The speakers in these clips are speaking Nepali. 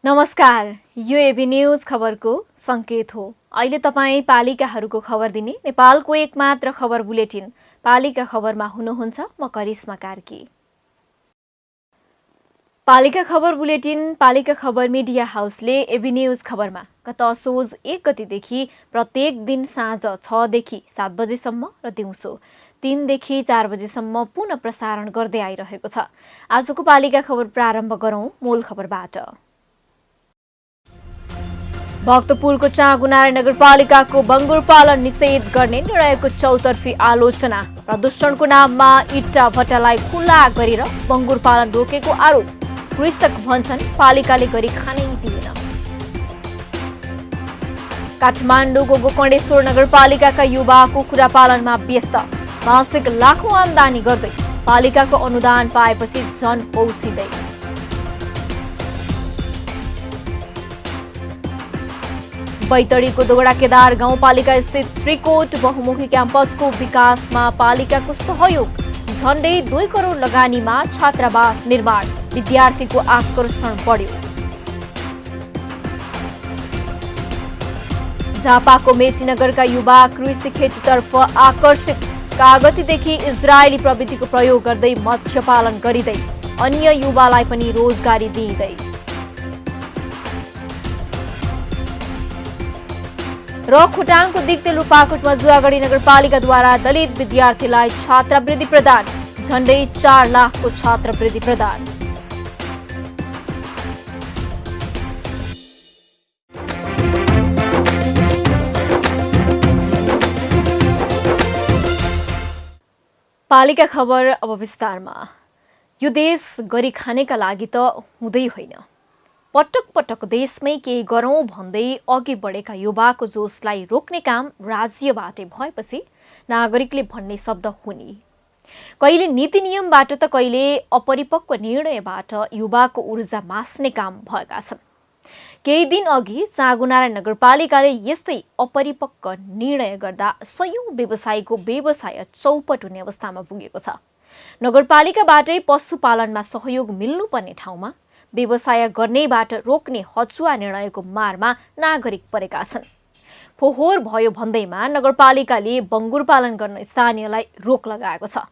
नमस्कार, यो एबी न्यूज खबरको संकेत हो। अहिले तपाईँ पालिकाहरूको खबर दिने नेपालको एकमात्र खबर बुलेटिन पालिका खबरमा हुनुहुन्छ। म करिश्मा कार्की। पालिका खबर बुलेटिन पालिका खबर मिडिया हाउसले एबी न्यूज खबरमा गत असोज 1 गतेदेखि प्रत्येक दिन साँझ 6 देखि 7 बजेसम्म र दिउँसो 3 देखि 4 बजेसम्म पुनः प्रसारण गर्दै आइरहेको छ। आजको पालिका खबर प्रारम्भ गरौं मूल खबरबाट। भक्तपुरको चाँगुनारायण नगरपालिकाको बङ्गुर पालन निषेध गर्ने निर्णयको चौतर्फी आलोचना। प्रदूषणको नाममा इट्टा भट्टालाई खुल्ला गरेर बङ्गुर पालन रोकेको आरोप। कृषक भन्छन् पालिकाले गरी खानै दिएन। काठमाडौँको गोकर्णेश्वर नगरपालिकाका युवा कुखुरा पालनमा व्यस्त। मासिक लाखौं आमदानी गर्दै पालिकाको अनुदान पाएपछि झन पौसिँदै। बैतडीको दोगडा केदार गाउँपालिका स्थित श्रीकोट बहुमुखी क्याम्पसको विकासमा पालिकाको सहयोग। झण्डै 2 करोड लगानीमा छात्रावास निर्माण। विद्यार्थीको आकर्षण बढ्यो। झापाको मेचीनगरका युवा कृषि खेतीतर्फ आकर्षित। कागतीदेखि इजरायली प्रविधिको प्रयोग गर्दै मत्स्य पालन गरिँदै अन्य युवालाई पनि रोजगारी दिइँदै। र खोटाङको दिक्तेल रूपाकोटमा जुवागढी नगरपालिकाद्वारा दलित विद्यार्थीलाई छात्रवृत्ति प्रदान। झण्डै 4 लाखको छात्रवृत्ति प्रदान। पालिका खबर अब विस्तारमा। यो देश गरी खानेका लागि त हुँदै होइन। पटक पटक देशमै केही गरौँ भन्दै अघि बढेका युवाको जोशलाई रोक्ने काम राज्यबाटै भएपछि नागरिकले भन्ने शब्द हुने। कहिले नीति नियमबाट त कहिले अपरिपक्व निर्णयबाट युवाको ऊर्जा मास्ने काम भएका छन्। केही दिन अघि चाँगुनारायण नगरपालिकाले यस्तै अपरिपक्व निर्णय गर्दा सयौं व्यवसायीको व्यवसाय चौपट हुने अवस्थामा पुगेको छ। नगरपालिकाबाटै पशुपालनमा सहयोग मिल्नुपर्ने ठाउँमा व्यवसाय गर्नेबाट रोक्ने हचुवा निर्णयको मारमा नागरिक परेका छन्। फोहोर भयो भन्दैमा नगरपालिकाले बङ्गुर पालन गर्न स्थानीयलाई रोक लगाएको छ।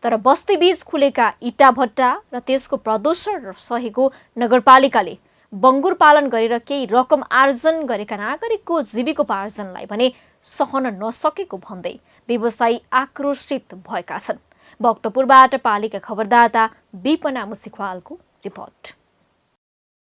तर बस्तीबीच खुलेका इट्टा भट्टा र त्यसको प्रदूषण सहेको नगरपालिकाले बङ्गुर पालन गरेर केही रकम आर्जन गरेका नागरिकको जीविकोपार्जनलाई भने सहन नसकेको भन्दै व्यवसायी आक्रोशित भएका छन्। भक्तपुरबाट पालिका खबरदाता विपना मुसिखवालको रिपोर्ट।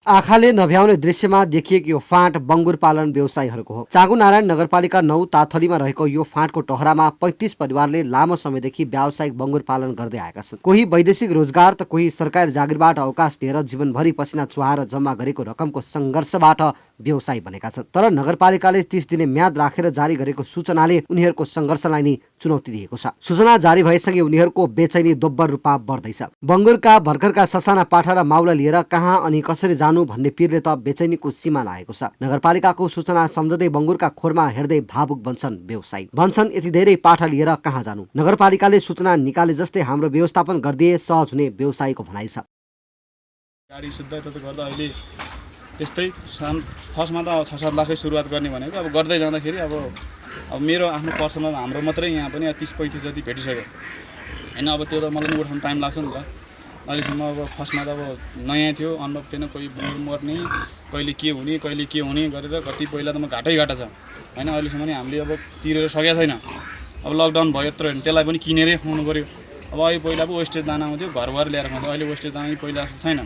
आँखाले नभ्याउने दृश्यमा देखिएको यो फाँट बङ्गुर पालन व्यवसायीहरूको हो। चाँगुनारायण नगरपालिका 9 ताथलीमा रहेको यो फाँटको टहरामा 35 परिवारले लामो समयदेखि व्यावसायिक बङ्गुर पालन गर्दै आएका छन्। कोही वैदेशिक रोजगार त कोही सरकारी जागिरबाट अवकाश लिएर जीवनभरि पसिना चुहाएर जम्मा गरेको रकमको सङ्घर्षबाट व्यवसायी बनेका छन्। तर नगरपालिकाले 30 दिने म्याद राखेर जारी गरेको सूचनाले उनीहरूको सङ्घर्षलाई नै चुनौती दिएको छ। सूचना जारी भएसँगै उनीहरूको बेचैनी दोब्बर रूपमा बढ्दैछ। बङ्गुरका भर्खरका ससाना पाठा र माउला लिएर कहाँ अनि कसरी जानु भन्ने पीरले त बेचैनीको सीमा लागेको छ। नगरपालिकाको सूचना सम्झँदै बङ्गुरका खोरमा हेर्दै भावुक बन्छन् व्यवसायी। भन्छन् यति धेरै पाठा लिएर कहाँ जानु। नगरपालिकाले सूचना निकाले जस्तै हाम्रो व्यवस्थापन गरिदिए सहज हुने व्यवसायीको भनाइ छ। गाडी सुत्दै त गर्दा अहिले त्यस्तै फर्स्टमा त 6-7 लाखै सुरुवात गर्ने भनेको अब गर्दै जाँदाखेरि अब मेरो आफ्नो पर्सनल हाम्रो मात्रै यहाँ पनि 30-35 जति भेटिसक्यो हैन। अब त्यो त मलाई नि उठाउन टाइम लाग्छ नि त। अहिलेसम्म अब फर्स्टमा त अब नयाँ थियो, अनुभव थिएन, कोही मर्ने कहिले के हुने गरेर कति पहिला त म घाटै घाटा छ हैन। अहिलेसम्म नि हामीले अब तिरेर सकेको छैन। अब लकडाउन भयो यत्रो हैन, त्यसलाई पनि किनेरै खुवाउनु पर्यो। अब अहिले पहिला पो वेस्टेज दाना आउँथ्यो, घर ल्याएर खुवाउँथ्यो। अहिले वेस्टेज दाना पहिला जस्तो छैन।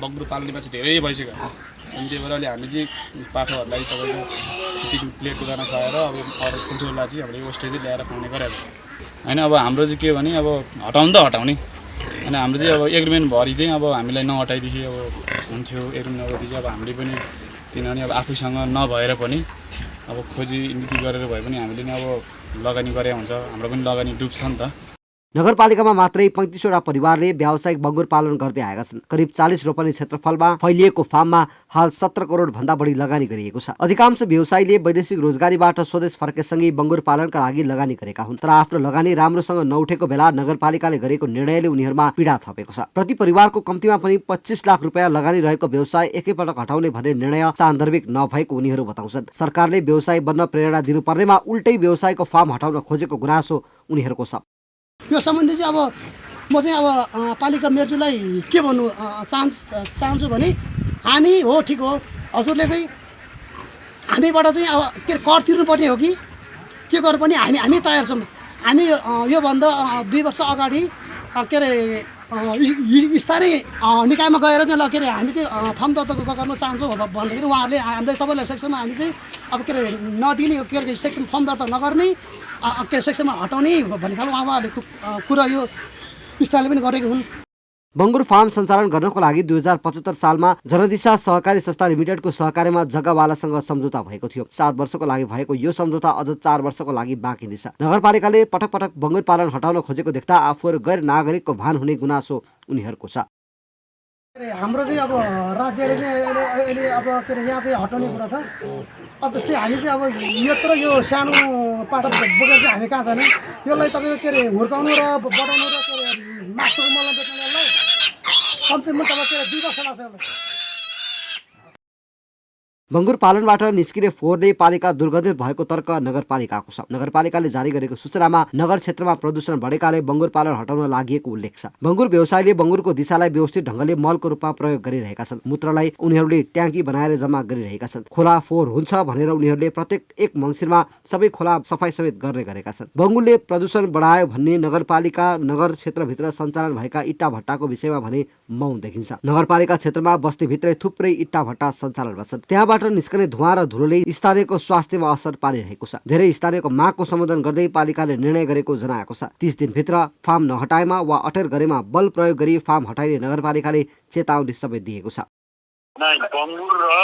बग्रो पाल्ने पछि धेरै भइसक्यो अनि त्यही भएर अहिले हामी चाहिँ पाठाहरूलाई तपाईँको फिटिङ प्लेटको दाना खुवाएर अब अरू ठुल्ठुलोलाई चाहिँ हामीले वेस्टेजै ल्याएर खुवाउने गरेको होइन। अब हाम्रो चाहिँ के भने अब हटाउनु त हटाउने अनि हाम्रो चाहिँ अब एग्रिमेन्ट भरि चाहिँ अब हामीलाई नहटाइदेखि अब हुन्थ्यो। एग्रिमेन्ट अवधि चाहिँ अब हामीले पनि किनभने अब आफूसँग नभएर पनि अब खोजी नीति गरेर भए पनि हामीले नि अब लगानी गरे हुन्छ, हाम्रो पनि लगानी डुब्छ नि त। नगरपालिकामा मात्रै 35वटा परिवारले व्यावसायिक बङ्गुर पालन गर्दै आएका छन्। करिब 40 रोपनी क्षेत्रफलमा फैलिएको फार्ममा हाल 17 करोड भन्दा बढी लगानी गरिएको छ। अधिकांश व्यवसायीले वैदेशिक रोजगारीबाट स्वदेश फर्केसँगै बङ्गुर पालनका लागि लगानी गरेका हुन्। तर आफ्नो लगानी राम्रोसँग नउठेको बेला नगरपालिकाले गरेको निर्णयले उनीहरूमा पीडा थपेको छ। प्रति परिवारको कम्तीमा पनि 25 लाख रुपियाँ लगानी रहेको व्यवसाय एकैपटक हटाउने भन्ने निर्णय सान्दर्भिक नभएको उनीहरू बताउँछन्। सरकारले व्यवसाय बन्न प्रेरणा दिनुपर्नेमा उल्टै व्यवसायको फार्म हटाउन खोजेको गुनासो उनीहरूको छ। यो सम्बन्धी चाहिँ अब म चाहिँ अब पालिका मेयरज्यूलाई के भन्नु चाहन्छु भने हामी हो ठिक हो, हजुरले चाहिँ हामीबाट चाहिँ अब के कर तिर्नुपर्ने हो कि के गर्नु पनि हामी तयार छौँ। हामी योभन्दा 2 वर्ष अगाडि के अरे स्थानीय निकायमा गएर चाहिँ ल के अरे हामी चाहिँ फर्म दर्ता गर्न चाहन्छौँ भन्दाखेरि उहाँहरूले हामीलाई सबैलाई सेक्सनमा हामी चाहिँ अब के अरे नदिने के अरे सेक्सन फर्म दर्ता नगर्ने के अरे सेक्सनमा हटाउने भन्ने खालको उहाँहरूले कुरा यो स्थानीयले पनि गरेको हुन्। बङ्गुर फार्म सञ्चालन गर्नको लागि 2075 सालमा जनदिशा सहकारी संस्था लिमिटेडको सहकार्यमा जग्गावालासँग सम्झौता भएको थियो। 7 वर्षको लागि भएको यो सम्झौता अझ 4 वर्षको लागि बाँकी नै छ। नगरपालिकाले पटक पटक बङ्गुर पालन हटाउन खोजेको देख्दा आफूहरू गैर नागरिकको भान हुने गुनासो उनीहरूको छ। हाम्रो चाहिँ अब राज्यले चाहिँ अहिले अब के अरे यहाँ चाहिँ हटाउने कुरा छ। अब जस्तै हामी चाहिँ अब यत्रो यो सानो पाटा बोकेर चाहिँ हामी कहाँ जाने? यसलाई तपाईँको के अरे हुर्काउनु र बढाउनु र के अरे मासुको मलम बेच्नेलाई कम्तीमा तपाईँ के अरे 2 वर्ष लाग्छ यसलाई। बङ्गुर पालनबाट निस्किने फोहोरले पालिका दुर्गन्धित भएको तर्क नगरपालिकाको छ। नगरपालिकाले जारी गरेको सूचनामा नगर क्षेत्रमा प्रदूषण बढेकाले बङ्गुर पालन हटाउन लागि उल्लेख छ। बङ्गुर व्यवसायीले बङ्गुरको दिशालाई व्यवस्थित ढङ्गले मलको रूपमा प्रयोग गरिरहेका छन्। मूत्रलाई उनीहरूले ट्याङ्की बनाएर जम्मा गरिरहेका छन्। खोला फोहोर हुन्छ भनेर उनीहरूले प्रत्येक 1 मङ्सिरमा सबै खोला सफाई समेत गर्ने गरेका छन्। बङ्गुरले प्रदूषण बढायो भन्ने नगरपालिका नगर क्षेत्रभित्र सञ्चालन भएका इट्टा भट्टाको विषयमा भने मौन देखिन्छ। नगरपालिका क्षेत्रमा बस्तीभित्रै थुप्रै इट्टा भट्टा सञ्चालनमा छन्। त्यहाँबाट निस्कने धुवा र धुलोले स्थानीयको स्वास्थ्यमा असर पारिरहेको छ। धेरै स्थानीयको मागको सम्बोधन गर्दै पालिकाले निर्णय गरेको जनाएको छ। 30 दिनभित्र फार्म नहटाएमा वा अटेर गरेमा बल प्रयोग गरी फार्म हटाइने नगरपालिकाले चेतावनी समेत दिएको छ। बङ्गुर र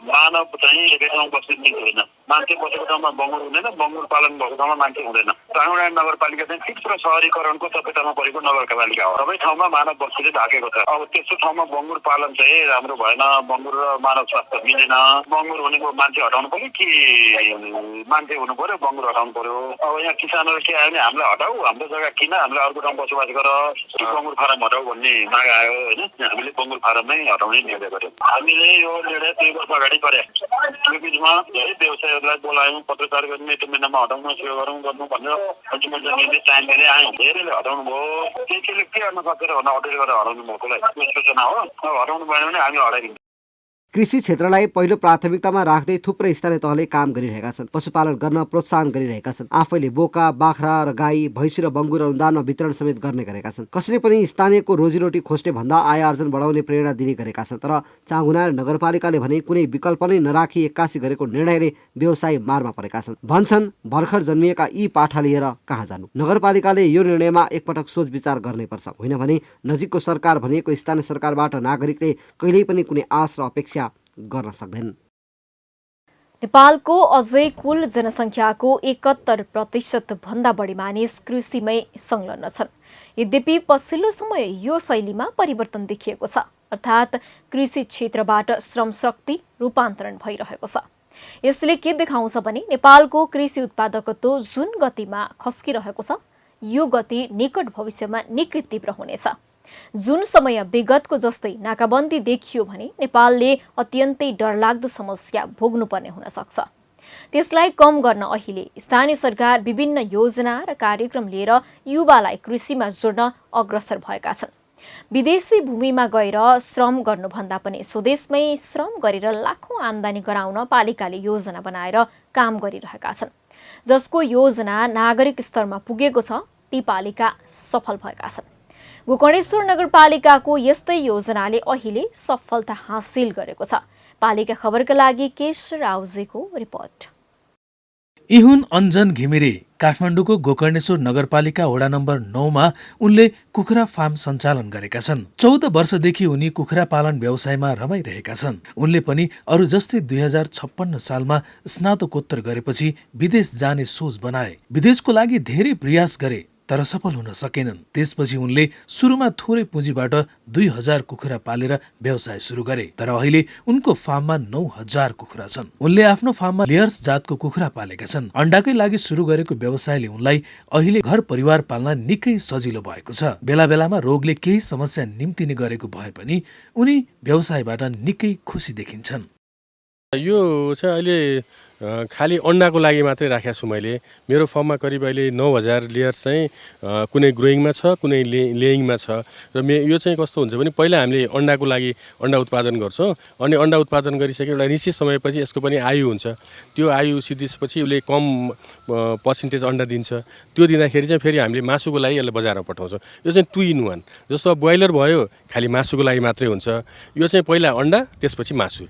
मानव चाहिँ एकै ठाउँमा बस्ने होइन। मान्छे बसेको ठाउँमा बङ्गुर हुँदैन, बङ्गुर पालन भएको ठाउँमा मान्छे हुँदैन। चाँगुनारायण नगरपालिका चाहिँ तीव्र सहरीकरणको चपेटामा परेको नगरपालिका हो। सबै ठाउँमा मानव बस्तीले ढाकेको छ। अब त्यस्तो ठाउँमा बङ्गुर पालन चाहिँ राम्रो भएन। बङ्गुर र मानव स्वास्थ्य मिलेन। बङ्गुर भनेको मान्छे हटाउनु पर्यो कि मान्छे हुनु पर्यो, बङ्गुर हटाउनु पर्यो। अब यहाँ किसानहरू के आयो भने हामीलाई हटाऊ, हाम्रो जग्गा किन, हामीलाई अर्को ठाउँ बसोबास गर, बङ्गुर फारम हटाऊ भन्ने माग आयो होइन। हामीले बङ्गुर फारम नै हटाउने निर्णय गर्यौँ। हामीले यो निर्णय 2 वर्ष अगाडि गरे। त्यो बिचमा धेरै व्यवसायीहरूलाई बोलायौँ, पत्रकार गर्ने यति महिनामा हटाउनु सेवा गरौँ गर्नु भनेर मैले टाइम दिँदै आयौँ। धेरैले हटाउनु भयो। के गर्न सकेर भन्दा अटेर गरेर हटाउनु भएकोलाई सूचना हो। अब हटाउनु भएन भने हामी हटाइदिन्छौँ। कृषि क्षेत्रलाई पहिलो प्राथमिकतामा राख्दै थुप्रै स्थानीय तहले काम गरिरहेका छन्। पशुपालन गर्न प्रोत्साहन गरिरहेका छन्। आफैले बोका, बाख्रा र गाई, भैँसी र बङ्गुर अनुदानमा वितरण समेत गर्ने गरेका छन्। कसैले पनि स्थानीयको रोजीरोटी खोज्ने भन्दा आय आर्जन बढाउने प्रेरणा दिने गरेका छन्। तर चाँगुनारायण नगरपालिकाले भने कुनै विकल्प नै नराखी 81 गरेको निर्णयले व्यवसाय मारमा परेका छन्। भन्छन् भर्खर जन्मिएका यी पाठा लिएर कहाँ जानु। नगरपालिकाले यो निर्णयमा एकपटक सोच विचार गर्नै पर्छ। होइन भने नजिकको सरकार भनेको स्थानीय सरकारबाट नागरिकले कहिल्यै पनि कुनै आश र अपेक्षा गर्न सक्दैन। नेपालको अझै कुल जनसङ्ख्याको 71% भन्दा बढी मानिस कृषिमै संलग्न छन्। यद्यपि पछिल्लो समय यो शैलीमा परिवर्तन देखिएको छ, अर्थात् कृषि क्षेत्रबाट श्रम शक्ति रूपान्तरण भइरहेको छ। यसले के देखाउँछ भने नेपालको कृषि उत्पादकत्व जुन गतिमा खस्किरहेको छ, यो गति निकट भविष्यमा निकै तीव्र हुनेछ। जुन समय विगतको जस्तै नाकाबन्दी देखियो भने नेपालले अत्यन्तै डरलाग्दो समस्या भोग्नुपर्ने हुन सक्छ। त्यसलाई कम गर्न अहिले स्थानीय सरकार विभिन्न योजना र कार्यक्रम लिएर युवालाई कृषिमा जोड्न अग्रसर भएका छन्। विदेशी भूमिमा गएर श्रम गर्नुभन्दा पनि स्वदेशमै श्रम गरेर लाखौं आम्दानी गराउन पालिकाले योजना बनाएर काम गरिरहेका छन्। जसको योजना नागरिक स्तरमा पुगेको छ, ती पालिका सफल भएका छन्। गोकर्णेश्वर नगरपालिकाको यस्तै योजनाले अहिले सफलता हासिल गरेको छ। पालिका खबरका लागि केशर आउजेको रिपोर्ट। यी हुन् अञ्जन घिमिरे। काठमाडौँको गोकर्णेश्वर नगरपालिका वडा नम्बर 9मा उनले कुखुरा फार्म सञ्चालन गरेका छन्। 14 वर्षदेखि उनी कुखुरा पालन व्यवसायमा रमाइरहेका छन्। उनले पनि अरू जस्तै 2056 सालमा स्नातकोत्तर गरेपछि विदेश जाने सोच बनाए। विदेशको लागि धेरै प्रयास गरे तर सफल हुन सकेनन्। त्यसपछि उनले सुरुमा थोरै पुँजीबाट 2000 कुखुरा पालेर व्यवसाय सुरु गरे। तर अहिले उनको फार्ममा 9000 कुखुरा छन्। उनले आफ्नो फार्ममा लेयर्स जातको कुखुरा पालेका छन्। अण्डाकै लागि सुरु गरेको व्यवसायले उनलाई अहिले घर परिवार पाल्न निकै सजिलो भएको छ। बेला बेलामा रोगले केही समस्या निम्तिने गरेको भए पनि उनी व्यवसायबाट निकै खुसी देखिन्छन्। यो चाहिँ अहिले खाली अन्डाको लागि मात्रै राखेको छु मैले। मेरो फर्ममा करिब अहिले 9000 लेयर्स चाहिँ कुनै ग्रोइङमा छ, कुनै लेइङमा छ। र यो चाहिँ कस्तो हुन्छ भने पहिला हामीले अन्डाको लागि अन्डा उत्पादन गर्छौँ अनि अन्डा उत्पादन गरिसके एउटा निश्चित समयपछि यसको पनि आयु हुन्छ। त्यो आयु सिद्धिएपछि उसले कम पर्सेन्टेज अन्डा दिन्छ। त्यो दिँदाखेरि चाहिँ फेरि हामीले मासुको लागि यसलाई बजारमा पठाउँछौँ। यो चाहिँ 2 in 1 जस्तो अब ब्रोइलर भयो खालि मासुको लागि मात्रै हुन्छ। यो चाहिँ पहिला अन्डा त्यसपछि मासु।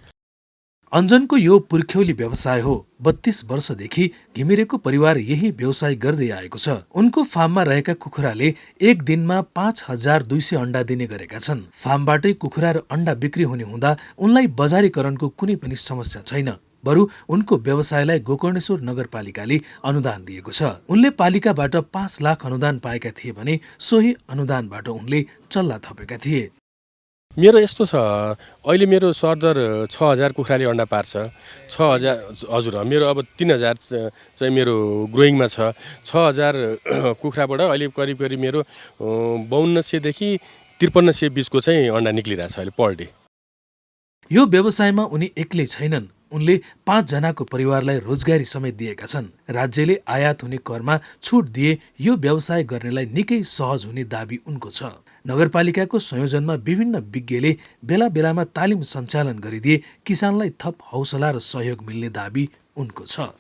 अञ्जनको यो पुर्ख्यौली व्यवसाय हो। 32 वर्षदेखि घिमिरेको परिवार यही व्यवसाय गर्दै आएको छ। उनको फार्ममा रहेका कुखुराले एक दिनमा 5200 अन्डा दिने गरेका छन्। फार्मबाटै कुखुरा र अन्डा बिक्री हुने हुँदा उनलाई बजारीकरणको कुनै पनि समस्या छैन। बरु उनको व्यवसायलाई गोकर्णेश्वर नगरपालिकाले अनुदान दिएको छ। उनले पालिकाबाट 5 लाख अनुदान पाएका थिए भने सोही अनुदानबाट उनले चल्ला थपेका थिए। मेरो यस्तो छ, अहिले मेरो सरदर 6000 कुखुराले अन्डा पार्छ। 6000 हजुर, मेरो अब 3000 चाहिँ मेरो ग्रोइङमा छ। 6000 कुखुराबाट अहिले करिब करिब मेरो 5200 देखि 5300 बिचको चाहिँ अन्डा निक्लिरहेछ अहिले पर डे। यो व्यवसायमा उनी एक्लै छैनन्। उनले 5 जनाको परिवारलाई रोजगारी समेत दिएका छन्। राज्यले आयात हुने करमा छुट दिए यो व्यवसाय गर्नेलाई निकै सहज हुने दाबी उनको छ। नगरपालिकाको संयोजनमा विभिन्न विज्ञले बेला बेलामा तालिम सञ्चालन गरिदिए किसानलाई थप हौसला र सहयोग मिल्ने दाबी उनको छ।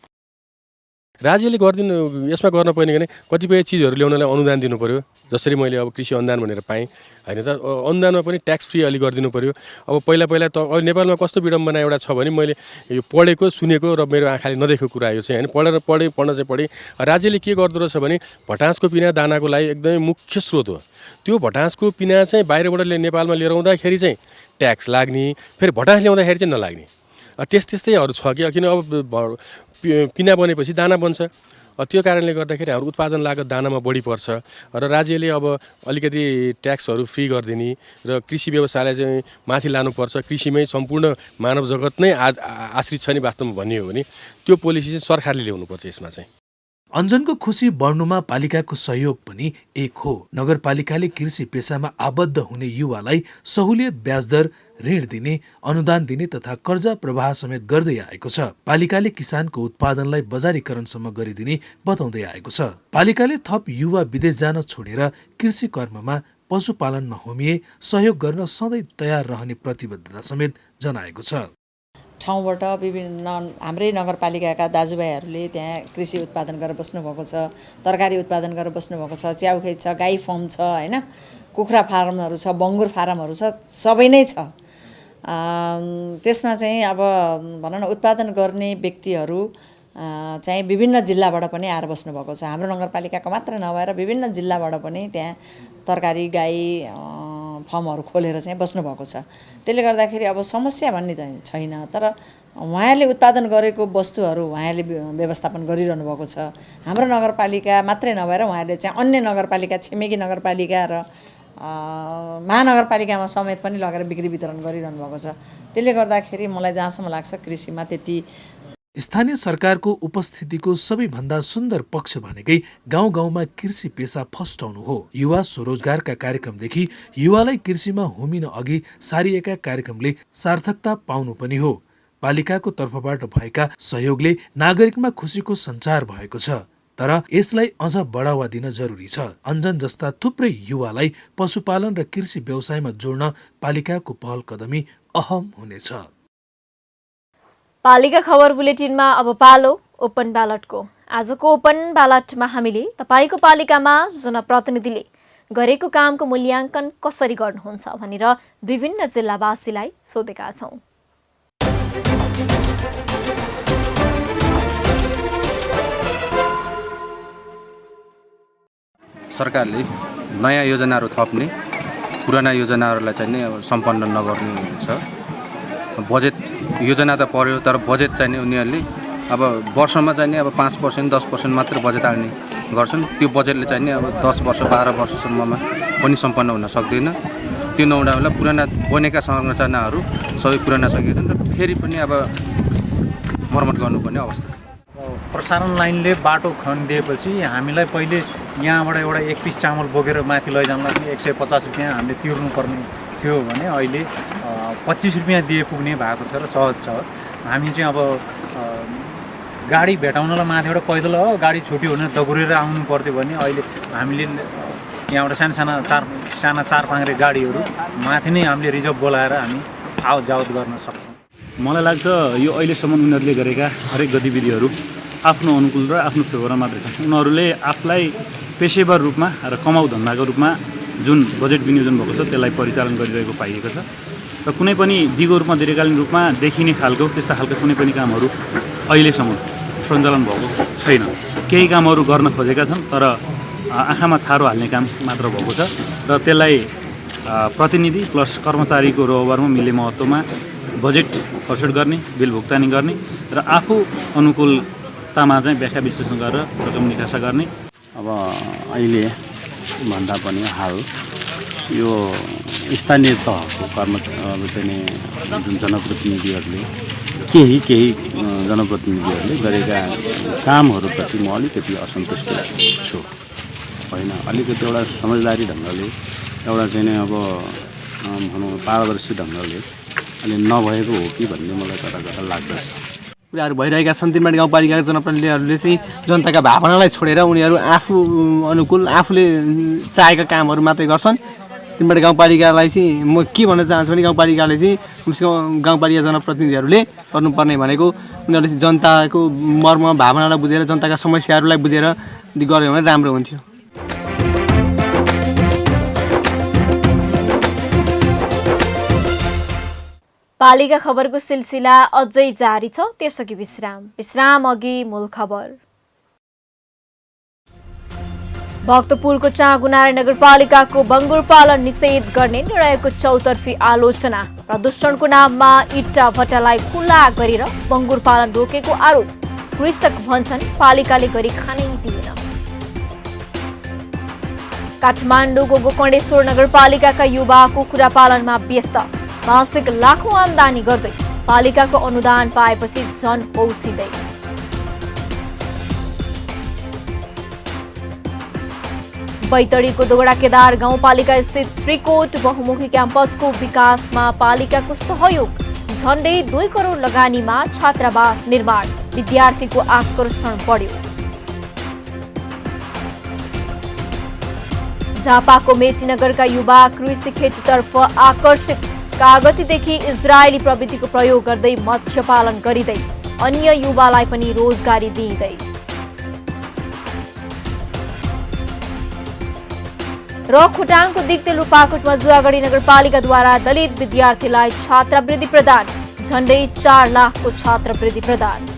राज्यले गरिदिनु यसमा गर्न पर्ने भने कतिपय चिजहरू ल्याउनलाई अनुदान दिनु पर्यो। जसरी मैले अब कृषि अनुदान भनेर पाएँ होइन त, अनुदानमा पनि ट्याक्स फ्री अलि गरिदिनु पर्यो। अब पहिला त नेपालमा कस्तो विडम्बना एउटा छ भने मैले यो पढेको सुनेको र मेरो आँखाले नदेखेको कुरा यो चाहिँ होइन। पढ्न चाहिँ पढेँ। राज्यले के गर्दो रहेछ भने भटासको पिना दानाको लागि एकदमै मुख्य स्रोत हो। त्यो भटासको पिना चाहिँ बाहिरबाट नेपालमा लिएर आउँदाखेरि चाहिँ ट्याक्स लाग्ने, फेरि भटास ल्याउँदाखेरि चाहिँ नलाग्ने, त्यस्तैहरू छ कि। किन अब पिना बनेपछि दाना बन्छ। त्यो कारणले गर्दाखेरि हाम्रो उत्पादन लागत दानामा बढी पर्छ र राज्यले अब अलिकति ट्याक्सहरू फ्री गरिदिने र कृषि व्यवसायलाई चाहिँ माथि लानुपर्छ। कृषिमै सम्पूर्ण मानव जगत नै आश्रित छ नि वास्तवमा भन्ने हो भने त्यो पोलिसी चाहिँ सरकारले ल्याउनुपर्छ यसमा चाहिँ। अञ्जनको खुसी बढ्नुमा पालिकाको सहयोग पनि एक हो। नगरपालिकाले कृषि पेसामा आबद्ध हुने युवालाई सहुलियत ब्याजदर, ऋण दिने, अनुदान दिने तथा कर्जा प्रवाह समेत गर्दै आएको छ। पालिकाले किसानको उत्पादनलाई बजारीकरणसम्म गरिदिने बताउँदै आएको छ। पालिकाले थप युवा विदेश जान छोडेर कृषि कर्ममा, पशुपालनमा होमिए सहयोग गर्न सधैँ तयार रहने प्रतिबद्धता समेत जनाएको छ। ठाउँबाट विभिन्न हाम्रै नगरपालिकाका दाजुभाइहरूले त्यहाँ कृषि उत्पादन गरेर बस्नुभएको छ, तरकारी उत्पादन गरेर बस्नुभएको छ, च्याउखेत छ, गाई फार्म छ होइन, कुखुरा फार्महरू छ, बङ्गुर फार्महरू छ, सबै नै छ। त्यसमा चाहिँ अब भनौँ न उत्पादन गर्ने व्यक्तिहरू चाहिँ विभिन्न जिल्लाबाट पनि आएर बस्नुभएको छ। हाम्रो नगरपालिकाको मात्र नभएर विभिन्न जिल्लाबाट पनि त्यहाँ तरकारी गाई फर्महरू खोलेर चाहिँ बस्नुभएको छ। त्यसले गर्दाखेरि अब समस्या भन्ने त छैन, तर उहाँहरूले उत्पादन गरेको वस्तुहरू उहाँहरूले व्यवस्थापन गरिरहनु भएको छ। हाम्रो नगरपालिका मात्रै नभएर उहाँहरूले चाहिँ अन्य नगरपालिका, छिमेकी नगरपालिका र महानगरपालिकामा समेत पनि लगेर बिक्री वितरण गरिरहनु भएको छ। त्यसले गर्दाखेरि मलाई जहाँसम्म लाग्छ कृषिमा त्यति स्थानीय सरकारको उपस्थितिको सबैभन्दा सुन्दर पक्ष भनेकै गाउँ गाउँमा कृषि पेसा फस्टाउनु हो। युवा स्वरोजगारका कार्यक्रमदेखि युवालाई कृषिमा होमिन अघि सारिएका कार्यक्रमले सार्थकता पाउनु पनि हो। पालिकाको तर्फबाट भएका सहयोगले नागरिकमा खुसीको सञ्चार भएको छ, तर यसलाई अझ बढावा दिन जरुरी छ। अञ्जन जस्ता थुप्रै युवालाई पशुपालन र कृषि व्यवसायमा जोड्न पालिकाको पहल कदमी अहम हुनेछ। पालिका खबर बुलेटिनमा अब पालो ओपन ब्यालटको। आजको ओपन ब्यालटमा हामीले तपाईको पालिकामा जनप्रतिनिधिले गरेको कामको मूल्याङ्कन कसरी गर्नुहुन्छ भनेर विभिन्न जिल्लावासीलाई सोधेका छौं। सरकारले नयाँ योजनाहरू थप्ने, पुराना योजनाहरूलाई चाहिँ नि अब सम्पन्न नगर्ने छ। बजेट योजना त पर्यो, तर बजेट चाहिँ नि उनीहरूले अब वर्षमा चाहिँ नि अब 5%, 10% मात्र बजेट हाल्ने गर्छन्। त्यो बजेटले चाहिँ नि अब 10 वर्ष 12 वर्षसम्ममा पनि सम्पन्न हुन सक्दैन। त्यो नहुँदा पुराना बनेका संरचनाहरू सबै पुराना सकिएको छन् र फेरि पनि अब मर्मत गर्नुपर्ने अवस्था। प्रसारण लाइनले बाटो खनिदिएपछि हामीलाई पहिले यहाँबाट एउटा 1 पिस चामल बोकेर माथि लैजानलाई पनि 150 रुपियाँ हामीले तिर्नुपर्ने थियो भने अहिले 25 रुपियाँ दिए पुग्ने भएको छ र सहज छ। हामी चाहिँ अब गाडी भेटाउनलाई माथिबाट पैदल गाडी छुट्यो भने दगुरेर आउनु पर्थ्यो भने अहिले हामीले यहाँबाट साना चार पाङ्ग्रे गाडीहरू माथि नै हामीले रिजर्भ बोलाएर हामी आवत जावत गर्न सक्छौँ। मलाई लाग्छ यो अहिलेसम्म उनीहरूले गरेका हरेक गतिविधिहरू आफ्नो अनुकूल र आफ्नो फेभरमा मात्रै छन्। उनीहरूले आफूलाई पेसेवर रूपमा र कमाउ धन्दाको रूपमा जुन बजेट विनियोजन भएको छ त्यसलाई परिचालन गरिरहेको पाइएको छ र कुनै पनि दिगो रूपमा दीर्घकालीन रूपमा देखिने खालको त्यस्ता खालका कुनै पनि कामहरू अहिलेसम्म सञ्चालन भएको छैन। केही कामहरू गर्न खोजेका छन् तर आँखामा छारो हाल्ने काम मात्र भएको छ र त्यसलाई प्रतिनिधि प्लस कर्मचारीको रोहबरमा मिल्ने महत्त्वमा बजेट खर्च गर्ने, बिल भुक्तानी गर्ने र आफू अनुकूलतामा चाहिँ व्याख्या विश्लेषण गरेर रकम निकासा गर्ने। अब अहिले भन्दा पनि हाल यो स्थानीय तहको चाहिँ जुन जनप्रतिनिधिहरूले केही जनप्रतिनिधिहरूले गरेका कामहरूप्रति म अलिकति असन्तुष्ट छु। होइन, अलिकति एउटा समझदारी ढङ्गले एउटा चाहिँ अब भनौँ पारदर्शी ढङ्गले अहिले नभएको हो कि भन्ने मलाई कता लाग्दछ। कुराहरू भइरहेका छन्। तिनबाट गाउँपालिकाका जनप्रतिनिधिहरूले चाहिँ जनताका भावनालाई छोडेर उनीहरू आफू अनुकूल आफूले चाहेका कामहरू मात्रै गर्छन्। तिनबाट गाउँपालिकालाई चाहिँ म के भन्न चाहन्छु भने गाउँपालिकाले चाहिँ कमसेकम गाउँपालिका जनप्रतिनिधिहरूले गर्नुपर्ने भनेको उनीहरूले चाहिँ जनताको मर्म भावनालाई बुझेर जनताका समस्याहरूलाई बुझेर गऱ्यो भने राम्रो हुन्थ्यो। पालिका खबरको सिलसिला अझै जारी छ, त्यसअघि विश्राम अघि मूल खबर। भक्तपुरको चाँगुनारायण नगरपालिकाको बङ्गुर पालन निषेध गर्ने निर्णयको चौतर्फी आलोचना। प्रदूषणको नाममा इट्टा भट्टालाई खुल्ला गरेर बङ्गुर पालन रोकेको आरोप। कृषक भन्छन् पालिकाले गरी खानै दिएन। काठमाडौँको गोकर्णेश्वर नगरपालिकाका युवा कुखुरा पालनमा व्यस्त। मासिक लाखौं आमदानी गर्दै पालिकाको अनुदान पाएपछि झन पौसिँदै। बैतडीको दोगडा केदार गाउँपालिका स्थित श्रीकोट बहुमुखी क्याम्पसको विकासमा पालिकाको सहयोग। झण्डै 2 करोड लगानीमा छात्रावास निर्माण। विद्यार्थीको आकर्षण बढ्यो। झापाको मेचीनगरका युवा कृषि खेतीतर्फ आकर्षित। कागतीदेखि इजरायली प्रविधिको प्रयोग गर्दै मत्स्य पालन गरिँदै अन्य युवालाई पनि रोजगारी दिइँदै। र खोटाङको दिक्तेल रूपाकोटमा जुवागढी नगरपालिकाद्वारा दलित विद्यार्थीलाई छात्रवृत्ति प्रदान। झण्डै 4 लाखको छात्रवृत्ति प्रदान।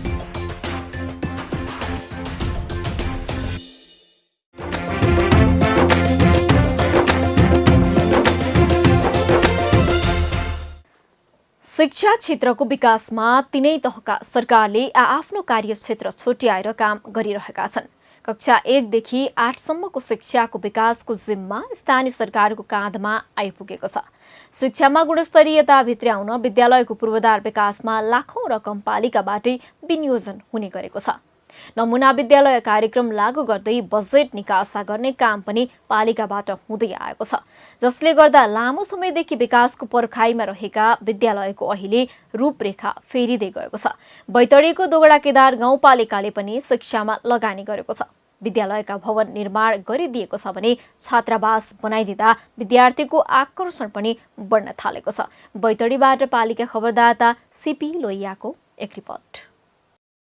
शिक्षा क्षेत्रको विकासमा तीनै तहका सरकारले आफ्नो कार्यक्षेत्र छुट्याएर काम गरिरहेका छन्। कक्षा 1 देखि 8 सम्मको शिक्षाको विकासको जिम्मा स्थानीय सरकारको काँधमा आइपुगेको छ। शिक्षामा गुणस्तरीयता भित्र्याउन विद्यालयको पूर्वाधार विकासमा लाखौं रकम पालिकाबाटै विनियोजन हुने गरेको छ। नमुना विद्यालय कार्यक्रम लागू गर्दै बजेट निकासा गर्ने काम पनि पालिकाबाट हुँदै आएको छ, जसले गर्दा लामो समयदेखि विकासको पर्खाइमा रहेका विद्यालयको अहिले रूपरेखा फेरिँदै गएको छ। बैतडीको दोगडा केदार गाउँपालिकाले पनि शिक्षामा लगानी गरेको छ। विद्यालयका भवन निर्माण गरिदिएको छ भने छात्रावास बनाइदिँदा विद्यार्थीको आकर्षण पनि बढ्न थालेको छ। बैतडीबाट पालिका खबरदाता सीपी लोहियाको एक रिपोर्ट।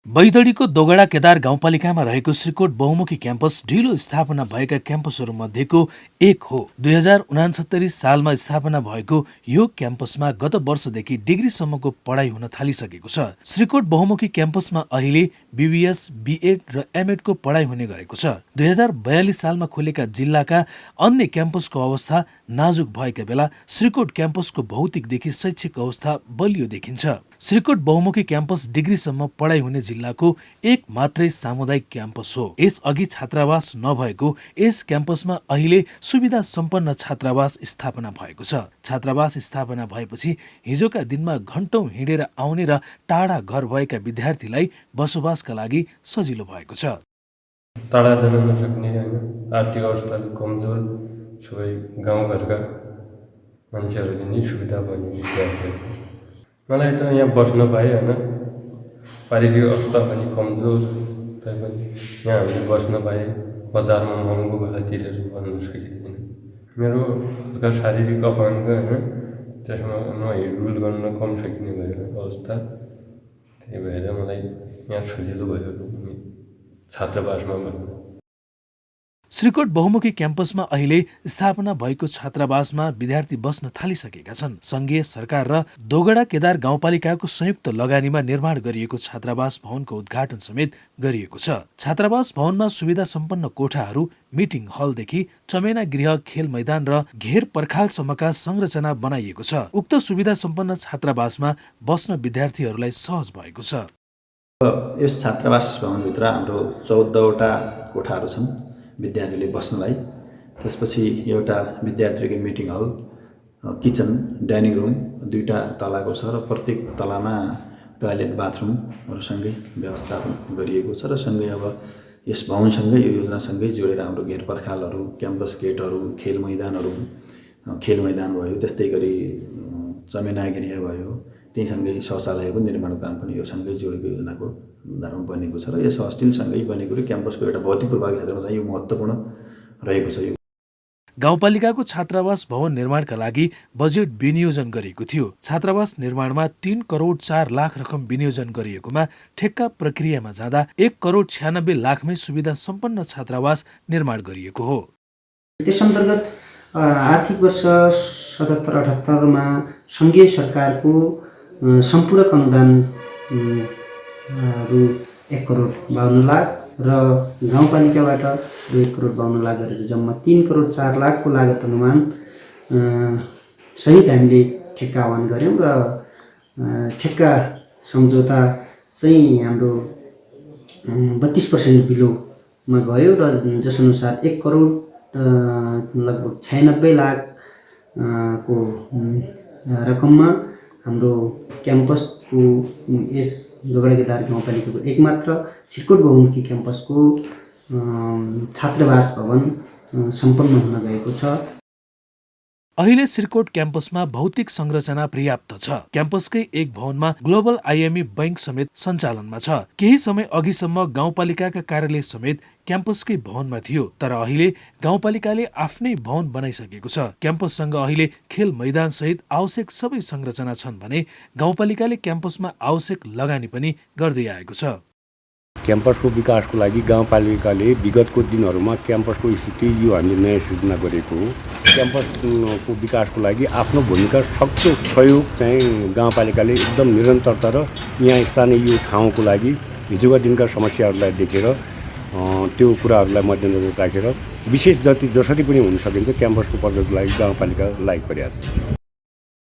बैतडीको दोगडा केदार गाउँपालिकामा रहेको श्रीकोट बहुमुखी क्याम्पस ढिलो स्थापना भएका क्याम्पसहरू मध्येको एक हो। 2069 सालमा स्थापना भएको यो क्याम्पसमा गत वर्षदेखि डिग्रीसम्मको पढाइ हुन थालिसकेको छ। श्रीकोट बहुमुखी क्याम्पसमा अहिले बीबीएस, बीएड र एमएड को पढाइ हुने गरेको छ। 2042 सालमा खोलेका जिल्लाका अन्य क्याम्पसको अवस्था नाजुक भएका बेला श्रीकोट क्याम्पसको भौतिकदेखि शैक्षिक अवस्था बलियो देखिन्छ। श्रीकोट बहुमुखी क्याम्पस डिग्रीसम्म पढाइ हुने जिल्लाको एक मात्रै सामुदायिक क्याम्पस हो। यस अघि छात्रावास नभएको यस क्याम्पसमा अहिले सुविधा सम्पन्न छात्रावास स्थापना भएको छ। छात्रावास स्थापना भएपछि हिजोका दिनमा घण्टौं हिँडेर आउने र टाढा घर भएका विद्यार्थीलाई बसोबासका लागि सजिलो भएको छ। टाढा जान नसक्ने होइन, आर्थिक अवस्थाले कमजोर सबै गाउँघरका मान्छेहरूले नै सुविधा पाउने विद्यार्थीहरू। मलाई त यहाँ बस्न पाएँ होइन, पारिवारिक अवस्था पनि कमजोर तैपनि यहाँ हामीले बस्न पाएँ। बजारमा महँगो भाडा तिरेर बस्न सकिँदैन। मेरो हल्का शारीरिक अपाङ्ग होइन, त्यसमा म हिँडडुल गर्न कम सकिने भयो अवस्था। त्यही भएर मलाई यहाँ सजिलो भयो छात्रावासमा बस्नु। श्रीकोट बहुमुखी क्याम्पसमा अहिले स्थापना भएको छात्रावासमा विद्यार्थी बस्न थालिसकेका छन्। संघीय सरकार र दोगडा केदार गाउँपालिकाको संयुक्त लगानीमा निर्माण गरिएको छात्रावास भवनको उद्घाटन समेत गरिएको छ। छात्रावास भवनमा सुविधा सम्पन्न कोठाहरू, मिटिङ हलदेखि चमेना गृह, खेल मैदान र घेर पर्खालसम्मका संरचना बनाइएको छ। उक्त सुविधा सम्पन्न छात्रावासमा बस्न विद्यार्थीहरूलाई सहज भएको छ। यस छात्रावास भवनभित्र हाम्रो 14वटा कोठाहरू छन् विद्यार्थीले बस्नलाई। त्यसपछि एउटा विद्यार्थीको मिटिङ हल, किचन, डाइनिङ रुम 2टा तलाको छ र प्रत्येक तलामा टोयलेट बाथरुमहरूसँगै व्यवस्थापन गरिएको छ। र सँगै अब यस भवनसँगै यो योजनासँगै जोडेर हाम्रो घेर पर्खालहरू, क्याम्पस गेटहरू, खेल मैदान भयो, त्यस्तै गरी चमेना गृह भयो, त्यहीसँगै शौचालयको निर्माणको काम पनि यो सँगै जोडेको योजनाको आधारमा बनेको छ। र यस हस्टेलसँगै बनेको क्याम्पसको एउटा भौतिक पूर्वाधार क्षेत्रमा चाहिँ यो महत्त्वपूर्ण रहेको छ। गाउँपालिकाको छात्रावास भवन निर्माणका लागि बजेट विनियोजन गरिएको थियो। छात्रावास निर्माणमा 3 करोड 4 लाख रकम विनियोजन गरिएकोमा ठेक्का प्रक्रियामा जाँदा 1 करोड 96 लाखमै सुविधा सम्पन्न छात्रावास निर्माण गरिएको हो। त्यस अन्तर्गत आर्थिक वर्ष 77-78 मा सङ्घीय सरकारको सम्पूरक अनुदान 1 करोड 52 लाख र गाउँपालिकाबाट 1 करोड 52 लाख गरेर जम्मा 3 करोड 4 लाखको लागत अनुमान सहित हामीले ठेक्का आह्वान गऱ्यौँ र ठेक्का सम्झौता चाहिँ हाम्रो 32% बिलोमा गयो र जसअनुसार 1 करोड लगभग 96 लाख को रकममा हाम्रो क्याम्पसको यस दोगडा केदार गाउँपालिकाको एकमात्र श्रीकोट बहुमुखी क्याम्पसको छात्रावास भवन सम्पन्न हुन गएको छ। अहिले श्रीकोट क्याम्पसमा भौतिक संरचना पर्याप्त छ। क्याम्पसकै एक भवनमा ग्लोबल आइएमई बैंक समेत सञ्चालनमा छ। केही समय अघिसम्म गाउँपालिकाका कार्यालय समेत क्याम्पसकै भवनमा थियो, तर अहिले गाउँपालिकाले आफ्नै भवन बनाइसकेको छ। क्याम्पससँग अहिले खेल मैदान सहित आवश्यक सबै संरचना छन् भने गाउँपालिकाले क्याम्पसमा आवश्यक लगानी पनि गर्दै आएको छ। क्याम्पसको विकासको लागि गाउँपालिकाले विगतको दिनहरूमा क्याम्पसको स्थिति यो हामीले नयाँ सृजना गरेको हो। क्याम्पसको विकासको लागि आफ्नो भूमिका सक्दो सहयोग चाहिँ गाउँपालिकाले एकदम निरन्तरता र यहाँ स्थानीय यो ठाउँको लागि हिजोका दिनका समस्याहरूलाई देखेर त्यो कुराहरूलाई मध्यनजर राखेर विशेष जसरी पनि हुन सकिन्छ क्याम्पसको प्रगतिको लागि गाउँपालिका लागि परेको छ।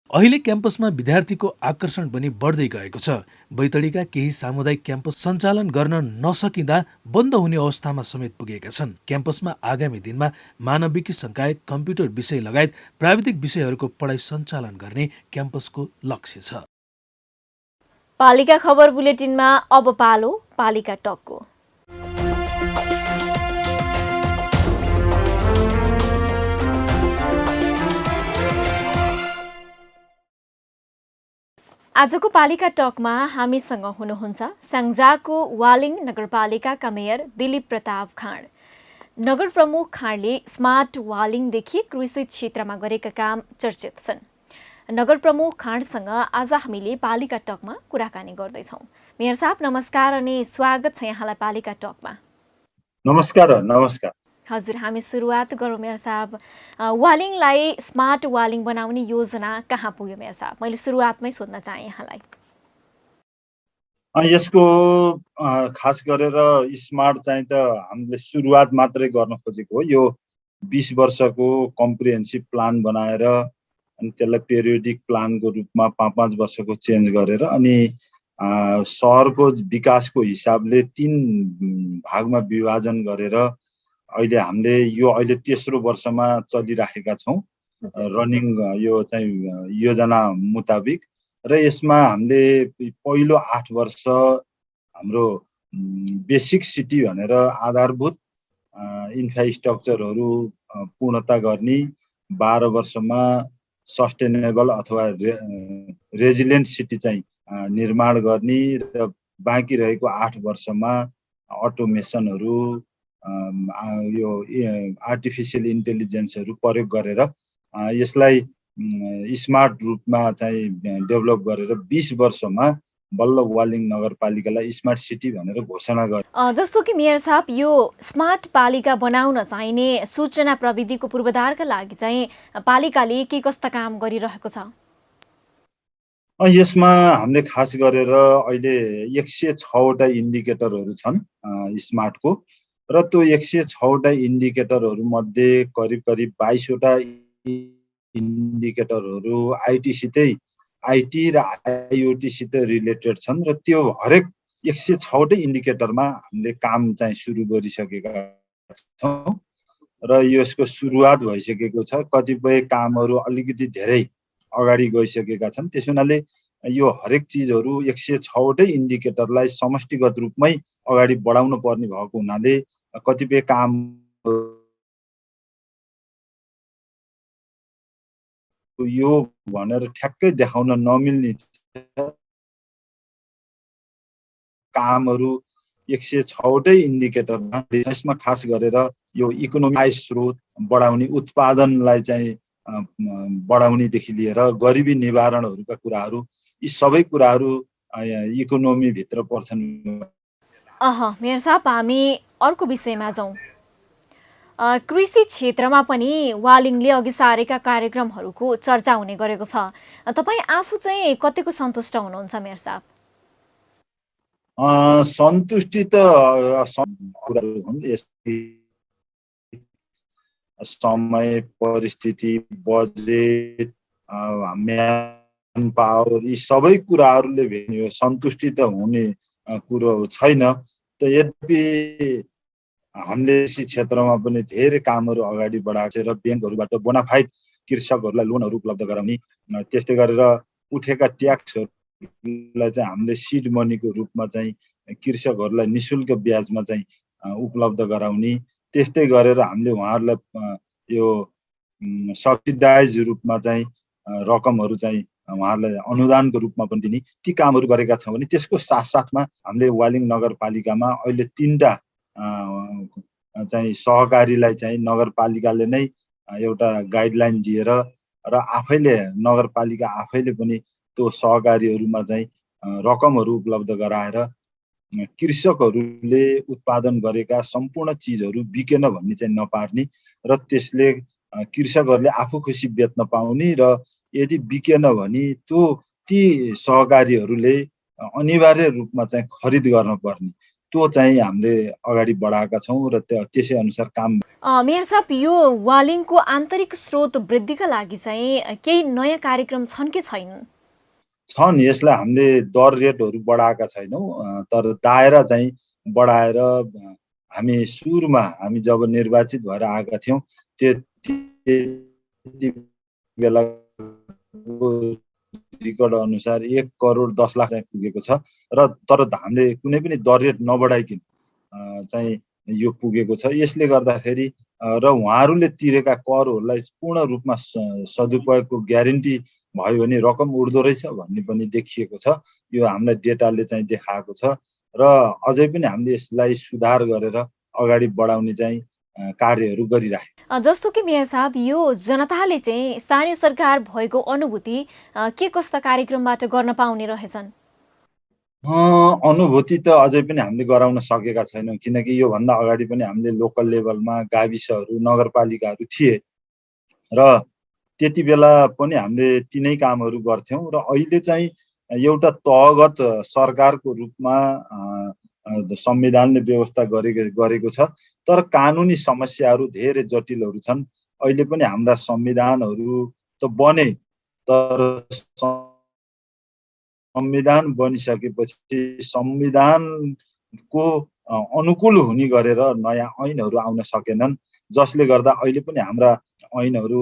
अहिले क्याम्पसमा विद्यार्थीको आकर्षण पनि बढ्दै गएको छ। बैतडीका केही सामुदायिक क्याम्पस सञ्चालन गर्न नसकिँदा बन्द हुने अवस्थामा समेत पुगेका छन्। क्याम्पसमा आगामी दिनमा मानविकी संकाय, कम्प्युटर विषय लगायत प्राविधिक विषयहरूको पढाइ सञ्चालन गर्ने क्याम्पसको लक्ष्य छ। पालिका खबर बुलेटिनमा अब पालो पालिका टकको। आजको पालिका टकमा हामीसँग हुनुहुन्छ स्याङ्जाको वालिङ नगरपालिकाका मेयर दिलीप प्रताप खाँड। नगर प्रमुख खाँडले स्मार्ट वालिङदेखि कृषि क्षेत्रमा गरेका काम चर्चित छन्। नगर प्रमुख खाँडसँग आज हामीले पालिका टकमा कुराकानी गर्दैछौँ। मेयर साहब नमस्कार अनि स्वागत छ यहाँलाई पालिका टकमा। नमस्कार। नमस्कार हजुर, हामी सुरुवात गरौँ मेयर साहब। वालिङलाई स्मार्ट वालिङ बनाउने योजना कहाँ पुग्यो मेयर साहब? मैले सुरुवातमै सोध्न चाहेँ यहाँलाई। यसको खास गरेर स्मार्ट चाहिँ त हामीले सुरुवात मात्रै गर्न खोजेको हो। यो 20 वर्षको कम्प्रिहेन्सिभ प्लान बनाएर अनि त्यसलाई पेरियोडिक प्लानको रूपमा 5-5 वर्षको चेन्ज गरेर अनि सहरको विकासको हिसाबले 3 भागमा विभाजन गरेर अहिले हामीले यो अहिले तेस्रो वर्षमा चलिराखेका छौँ रनिङ यो चाहिँ योजना मुताबिक। र यसमा हामीले पहिलो 8 वर्ष हाम्रो बेसिक सिटी भनेर आधारभूत इन्फ्रास्ट्रक्चरहरू पूर्णता गर्ने, 12 वर्षमा सस्टेनेबल अथवा रेजिलिएन्ट सिटी चाहिँ निर्माण गर्ने र बाँकी रहेको 8 वर्षमा अटोमेसनहरू यो आर्टिफिसियल इन्टेलिजेन्सहरू प्रयोग गरेर यसलाई स्मार्ट रूपमा चाहिँ डेभलप गरेर 20 वर्षमा बल्ल वालिङ नगरपालिकालाई स्मार्ट सिटी भनेर घोषणा गरे। जस्तो कि मेयर साहब, यो स्मार्ट पालिका बनाउन चाहिने सूचना प्रविधिको पूर्वाधारका लागि चाहिँ पालिकाले के कस्ता काम गरिरहेको छ? यसमा हामीले खास गरेर अहिले 106 वटा इन्डिकेटरहरू छन् स्मार्टको र त्यो 106 वटा इन्डिकेटरहरू मध्ये करिब 22 वटा इन्डिकेटरहरू आइटी र आइओटी सित रिलेटेड छन् र त्यो हरेक 106 वटा इन्डिकेटरमा हामीले काम चाहिँ सुरु गरिसकेका छौँ र यसको सुरुवात भइसकेको छ। कतिपय कामहरू अलिकति धेरै अगाडि गइसकेका छन्। त्यस हुनाले यो हरेक चिजहरू 106 वटै इन्डिकेटरलाई समष्टिगत रूपमै अगाडि बढाउन पर्ने भएको हुनाले कतिपय काम यो भनेर ठ्याक्कै देखाउन नमिल्ने कामहरू 106 वटै इन्डिकेटरमा, यसमा खास गरेर यो इकोनोमिक आय स्रोत बढाउने, उत्पादनलाई चाहिँ बढाउनेदेखि लिएर गरिबी निवारणहरूका कुराहरू, यी सबै कुराहरू इकोनोमीभित्र पर्छन्। मेयर साहब, हामी अर्को विषयमा जाउँ। कृषि क्षेत्रमा पनि वालिङले अघि सारेका कार्यक्रमहरूको चर्चा हुने गरेको छ। तपाईँ आफू चाहिँ कतिको सन्तुष्ट हुनुहुन्छ मेयर साहब? सन्तुष्टि त समय, परिस्थिति, बजेट, म्यान पावर, यी सबै कुराहरूले भेट्यो सन्तुष्टि त हुने कुरो छैन। त यद्यपि हामीले कृषि क्षेत्रमा पनि धेरै कामहरू अगाडि बढाएको छ र ब्याङ्कहरूबाट बोनाफाइड कृषकहरूलाई लोनहरू उपलब्ध गराउने, त्यस्तै गरेर उठेका ट्याक्सहरूलाई चाहिँ हामीले सिड मनीको रूपमा चाहिँ कृषकहरूलाई निशुल्क ब्याजमा चाहिँ उपलब्ध गराउने, त्यस्तै गरेर हामीले उहाँहरूलाई यो सब्सिडाइज रूपमा चाहिँ रकमहरू चाहिँ उहाँहरूलाई अनुदानको रूपमा पनि दिने, ती कामहरू गरेका छौँ भने त्यसको साथसाथमा हामीले वालिङ नगरपालिकामा अहिले 3टा चाहिँ सहकारीलाई चाहिँ नगरपालिकाले नै एउटा गाइडलाइन दिएर र आफैले नगरपालिका आफैले पनि त्यो सहकारीहरूमा चाहिँ रकमहरू उपलब्ध गराएर कृषकहरूले उत्पादन गरेका सम्पूर्ण चिजहरू बिकेन भन्ने चाहिँ नपार्ने र त्यसले कृषकहरूले आफू खुसी बेच्न पाउने र यदि बिकेन भने ती सहकारीहरूले अनिवार्य रूपमा चाहिँ खरिद गर्न पर्ने, त्यो चाहिँ हामीले अगाडि बढाएका छौँ र त्यसै अनुसार काम। मेयर साहब, यो वालिङको आन्तरिक स्रोत वृद्धिका लागि चाहिँ केही नयाँ कार्यक्रम छन् कि छैनन्? छन्। यसलाई हामीले दर रेटहरू बढाएका छैनौँ, तर दायरा चाहिँ बढाएर हामी सुरुमा हामी जब निर्वाचित भएर आएका थियौँ त्यति बेला रिकर्ड अनुसार 1 करोड 10 लाख चाहिँ पुगेको छ र तर हामीले कुनै पनि दर रेट नबढाइकन चाहिँ यो पुगेको छ। यसले गर्दाखेरि र उहाँहरूले तिरेका करहरूलाई पूर्ण रूपमा सदुपयोगको ग्यारेन्टी भयो भने रकम उड्दो रहेछ भन्ने पनि देखिएको छ। यो हामीलाई डेटाले चाहिँ देखाएको छ र अझै पनि हामीले यसलाई सुधार गरेर अगाडि बढाउने चाहिँ कार्यहरू गरिराखे। जस्तो कि मेयर साहब, यो जनताले चाहिँ स्थानीय सरकार भएको अनुभूति के कस्ता कार्यक्रमबाट गर्न पाउने रहेछन्? अनुभूति त अझै पनि हामीले गराउन सकेका छैनौँ, किनकि योभन्दा अगाडि पनि हामीले लोकल लेभलमा गाविसहरू, नगरपालिकाहरू थिए र त्यति बेला पनि हामीले तिनै कामहरू गर्थ्यौँ र अहिले चाहिँ एउटा तहगत सरकारको रूपमा संविधानले व्यवस्था गरेको छ। तर कानुनी समस्याहरू धेरै जटिलहरू छन्। अहिले पनि हाम्रा संविधानहरू त बने, तर संविधान बनिसकेपछि संविधानको अनुकूल हुने गरेर नयाँ ऐनहरू आउन सकेनन्, जसले गर्दा अहिले पनि हाम्रा ऐनहरू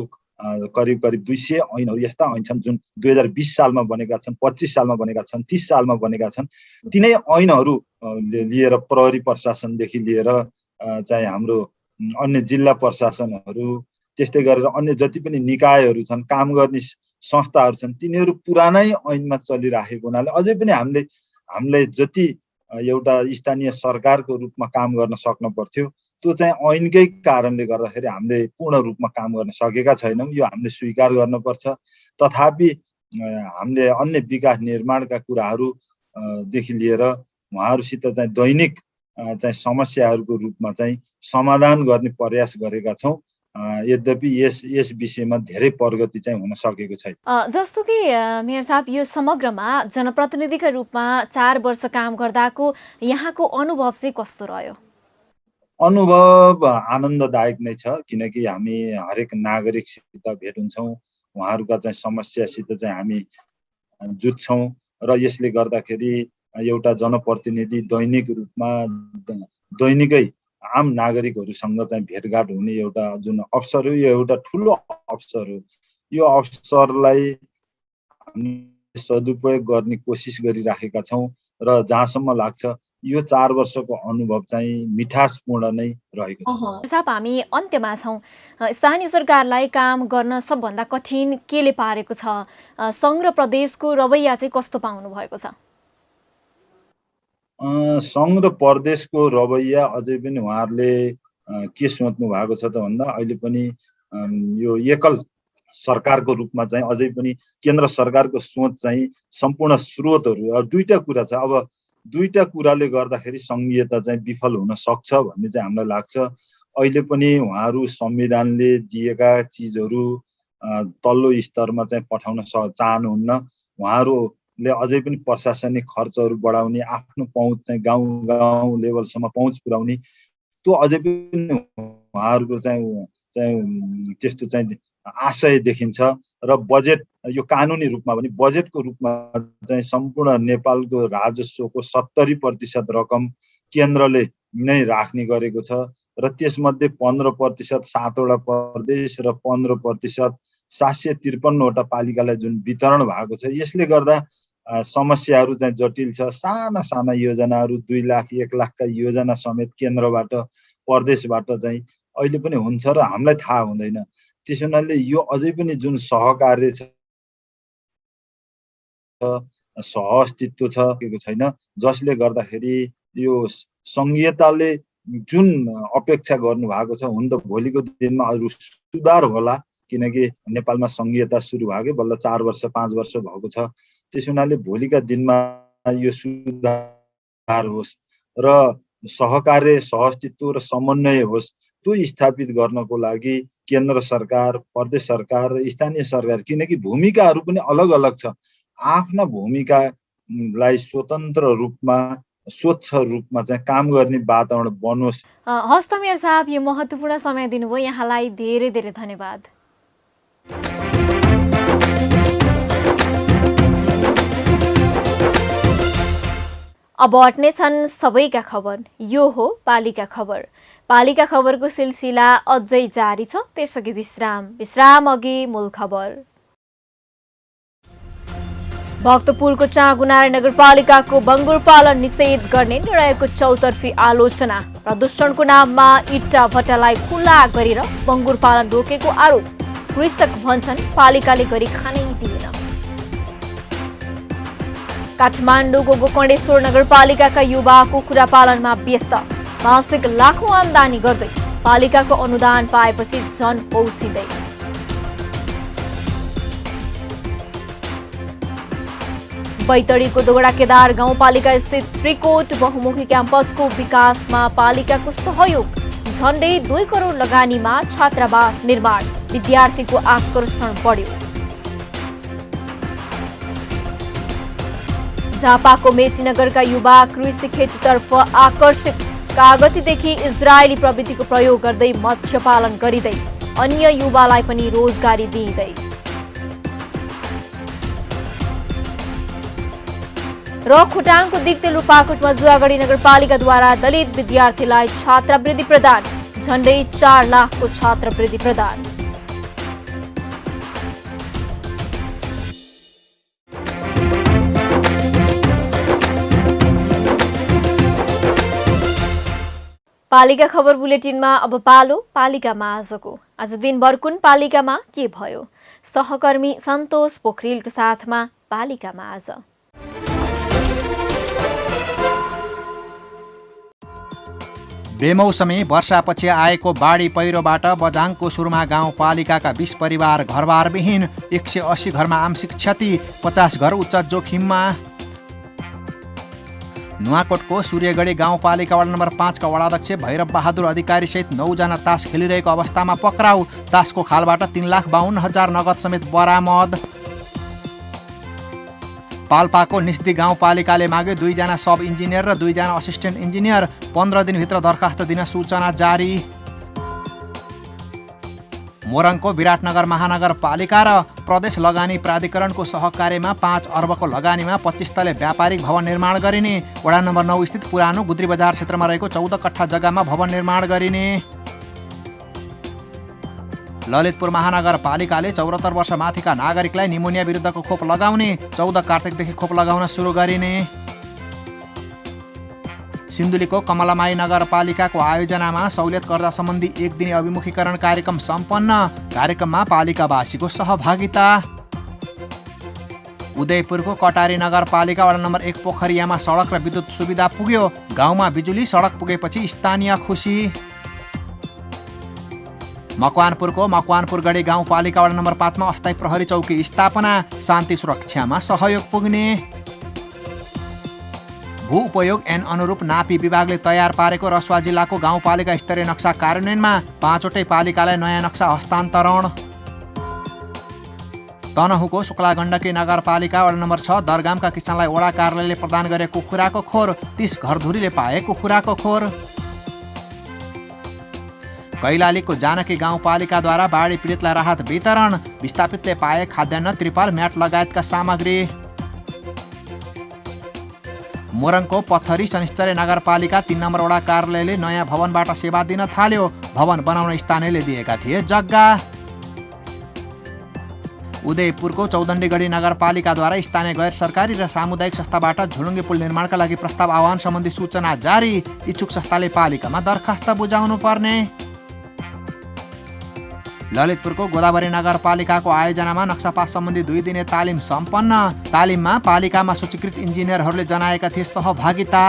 करिब 200 ऐनहरू यस्ता ऐन छन् जुन 2020 सालमा बनेका छन्, 25 सालमा बनेका छन्, 30 सालमा बनेका छन्। तिनै ऐनहरू लिएर प्रहरी प्रशासनदेखि लिएर चाहिँ हाम्रो अन्य जिल्ला प्रशासनहरू, त्यस्तै गरेर अन्य जति पनि निकायहरू छन्, काम गर्ने संस्थाहरू छन्, तिनीहरू पुरानै ऐनमा चलिराखेको हुनाले अझै पनि हामीले जति एउटा स्थानीय सरकारको रूपमा काम गर्न सक्न पर्थ्यो त्यो चाहिँ ऐनकै कारणले गर्दाखेरि हामीले पूर्ण रूपमा काम गर्न सकेका छैनौँ। यो हामीले स्वीकार गर्नुपर्छ। तथापि हामीले अन्य विकास निर्माणका कुराहरू देखि लिएर उहाँहरूसित चाहिँ दैनिक चाहिँ समस्याहरूको रूपमा चाहिँ समाधान गर्ने प्रयास गरेका छौँ। यद्यपि यस विषयमा धेरै प्रगति चाहिँ हुन सकेको छैन। जस्तो कि मेयर साहब, यो समग्रमा जनप्रतिनिधिका रूपमा 4 वर्ष काम गर्दाको यहाँको अनुभव चाहिँ कस्तो रह्यो? अनुभव आनन्ददायक नै छ, किनकि हामी हरेक नागरिकसित भेट हुन्छौँ, उहाँहरूका चाहिँ समस्यासित चाहिँ हामी जुझ्छौँ र यसले गर्दाखेरि एउटा जनप्रतिनिधि दैनिक रूपमा दैनिकै आम नागरिकहरूसँग चाहिँ भेटघाट हुने एउटा जुन अवसर हो, यो एउटा ठुलो अवसर हो। यो अवसरलाई हामी सदुपयोग गर्ने कोसिस गरिराखेका छौँ र जहाँसम्म लाग्छ यो 4 वर्षको अनुभव चाहिँ मिठासपूर्ण नै रहेको छ। साहब, हामी अन्त्यमा छौँ। स्थानीय सरकारलाई काम गर्न सबभन्दा कठिन केले पारेको छ? सङ्घ र प्रदेशको रवैया चाहिँ कस्तो पाउनु भएको छ? सङ्घ र प्रदेशको रवैया अझै पनि उहाँहरूले के सोच्नु भएको छ त भन्दा अहिले पनि यो एकल सरकारको रूपमा चाहिँ अझै पनि केन्द्र सरकारको सोच चाहिँ सम्पूर्ण स्रोतहरू दुईटा कुरा छ। अब दुईटा कुराले गर्दाखेरि सङ्घीयता चाहिँ विफल हुन सक्छ भन्ने चाहिँ हामीलाई लाग्छ। अहिले पनि उहाँहरू संविधानले दिएका चिजहरू तल्लो स्तरमा चाहिँ पठाउन चाहनुहुन्न। उहाँहरूले अझै पनि प्रशासनिक खर्चहरू बढाउने, आफ्नो पहुँच चाहिँ गाउँ लेभलसम्म पहुँच पुर्याउने, त्यो अझै पनि उहाँहरूको चाहिँ त्यस्तो चाहिँ आशय देखिन्छ। र बजेट यो कानुनी रूपमा पनि बजेटको रूपमा चाहिँ सम्पूर्ण नेपालको राजस्वको 70% रकम केन्द्रले नै राख्ने गरेको छ र त्यसमध्ये 15% 7वटा प्रदेश र 15% 753वटा पालिकालाई जुन वितरण भएको छ। यसले गर्दा समस्याहरू चाहिँ जटिल छ। साना योजनाहरू 2 लाख 1 लाखका योजना समेत केन्द्रबाट प्रदेशबाट चाहिँ अहिले पनि हुन्छ र हामीलाई थाहा हुँदैन। त्यसो हुनाले यो अझै पनि जुन सहकार्य छ, सहअस्तित्व छैन, जसले गर्दाखेरि यो सङ्घीयताले जुन अपेक्षा गर्नु भएको छ, हुन त भोलिको दिनमा अरू सुधार होला, किनकि नेपालमा सङ्घीयता सुरु भएको बल्ल 4 वर्ष 5 वर्ष भएको छ। त्यसो हुनाले भोलिका दिनमा यो सुधार होस् र सहकार्य, सहअस्तित्व र समन्वय होस्, त्यो स्थापित गर्नको लागि केन्द्र सरकार, प्रदेश सरकार र स्थानीय सरकार, किनकि भूमिकाहरू पनि अलग अलग छ, आफ्ना भूमिकालाई स्वतन्त्र रूपमा स्वच्छ रूपमा चाहिँ काम गर्ने वातावरण बनोस्। हस्त मेयर साहब, यो महत्त्वपूर्ण समय दिनुभयो, यहाँलाई धेरै धेरै धन्यवाद। अब हट्ने छन् सबैका खबर। यो हो पालिका खबर। पालिका खबरको सिलसिला अझै जारी छ, त्यसअघि विश्राम अघि मूल खबर। भक्तपुरको चाँगुनारायण नगरपालिकाको बङ्गुर पालन निषेध गर्ने निर्णयको चौतर्फी आलोचना। प्रदूषणको नाममा इट्टा भट्टालाई खुला गरेर बङ्गुर पालन रोकेको आरोप। कृषक भन्छन् पालिकाले गरी खानै दिएन। काठमाडौँको गोकर्णेश्वर नगरपालिकाका युवा कुखुरा पालनमा व्यस्त। मासिक लाखौं आम्दानी गर्दै पालिकाको अनुदान पाएपछि झन पौसिँदै। बैतडीको दोगडा केदार गाउँपालिका स्थित श्रीकोट बहुमुखी क्याम्पसको विकासमा पालिकाको सहयोग। झण्डै 2 करोड लगानीमा छात्रावास निर्माण। विद्यार्थीको आकर्षण बढ्यो। झापाको मेचीनगरका युवा कृषि खेतीतर्फ आकर्षित। कागतीदेखि इजरायली प्रविधिको प्रयोग गर्दै मत्स्य पालन गरिँदै अन्य युवालाई पनि रोजगारी दिइँदै। र खोटाङको दिक्ते लुपाकोटमा जुवागढी नगरपालिकाद्वारा दलित विद्यार्थीलाई छात्रवृत्ति प्रदान। झण्डै 4 लाखको छात्रवृत्ति प्रदान। पालिका खबर बुलेटिनमा अब पालो पालिकामा आजको। आज दिनभर कुन पालिकामा के भयो? सहकर्मी सन्तोष पोखरेलको साथमा पालिकामा आज। बेमौसमी वर्षापछि आएको बाढी पहिरोबाट बझाङको सुर्मा गाउँपालिकाका 20 परिवार घरबारविहीन। 180 घरमा आंशिक क्षति, 50 घर उच्च जोखिममा। नुवाकोटको सूर्यगढी गाउँपालिका वडा नम्बर 5 का वडाध्यक्ष भैरव बहादुर अधिकारी सहित 9 जना तास खेलिरहेको अवस्थामा पक्राउ। तासको खालबाट 3,52,000 नगद समेत बरामद। पाल्पाको निस्दी गाउँपालिकाले माग्यो 2 जना सब इन्जिनियर र 2 जना असिस्टेन्ट इन्जिनियर। 15 दिनभित्र दरखास्त दिन सूचना जारी। मोरङको विराटनगर महानगरपालिका र प्रदेश लगानी प्राधिकरणको सहकार्यमा 5 अर्बको लगानीमा 25 तले व्यापारिक भवन निर्माण गरिने। वडा नम्बर 9 स्थित पुरानो गुद्री बजार क्षेत्रमा रहेको 14 कट्ठा जग्गामा भवन निर्माण गरिने। ललितपुर महानगरपालिकाले 74 वर्ष माथिका नागरिकलाई निमोनिया विरुद्धको खोप लगाउने। 14 कार्तिकदेखि खोप लगाउन सुरु गरिने। सिन्धुलीको कमलामाई नगरपालिकाको आयोजनामा सहुलियत कर्जा सम्बन्धी 1 दिने अभिमुखीकरण कार्यक्रम सम्पन्न। कार्यक्रममा पालिकावासीको सहभागिता। उदयपुरको कटारी नगरपालिका वडा नम्बर 1 पोखरियामा सडक र विद्युत सुविधा पुग्यो। गाउँमा बिजुली सडक पुगेपछि स्थानीय खुसी। मकवानपुरको मकवानपुरगढी गाउँपालिका वडा नम्बर 5 मा अस्थायी प्रहरी चौकी स्थापना। शान्ति सुरक्षामा सहयोग पुग्ने। भू उपयोग ऐन अनुरूप नापी विभागले तयार पारेको रसुवा जिल्लाको गाउँपालिका स्तरीय नक्सा कार्यान्वयनमा 5 वटै पालिकालाई नयाँ नक्सा हस्तान्तरण। तनहुको शुक्ला गण्डकी नगरपालिका वडा नम्बर 6 दरगामका किसानलाई वडा कार्यालयले प्रदान गरेको कुखुराको खोर। 30 घरधुरीले पाए कुखुराको खोर। कैलालीको जानकी गाउँपालिकाद्वारा बाढी पीडितलाई राहत वितरण। विस्थापितले पाए खाद्यान्न, त्रिपाल, म्याट लगायतका सामग्री। मोरङको पथरी शनिश्चरी नगरपालिका 3 नम्बर वडा कार्यालयले नयाँ भवनबाट सेवा दिन थाल्यो। भवन बनाउन स्थानीयले दिएका थिए जग्गा। उदयपुरको चौदण्डीगढी नगरपालिकाद्वारा स्थानीय गैर सरकारी र सामुदायिक संस्थाबाट झुलुङ्गे पुल निर्माणका लागि प्रस्ताव आह्वान सम्बन्धी सूचना जारी। इच्छुक संस्थाले पालिकामा दरखास्त बुझाउनु पर्ने। ललितपुरको गोदावरी नगरपालिकाको आयोजनामा नक्सापास सम्बन्धी 2 दिने तालिम सम्पन्न। तालिममा पालिकामा सूचीकृत इन्जिनियरहरूले जनाएका थिए सहभागिता।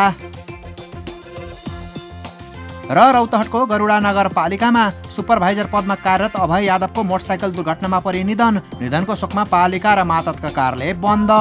र रौतहटको गरुडा नगरपालिकामा सुपरभाइजर पदमा कार्यरत अभय यादवको मोटरसाइकल दुर्घटनामा परि निधन। निधनको शोकमा पालिका र मातहतका कार्यालय बन्द।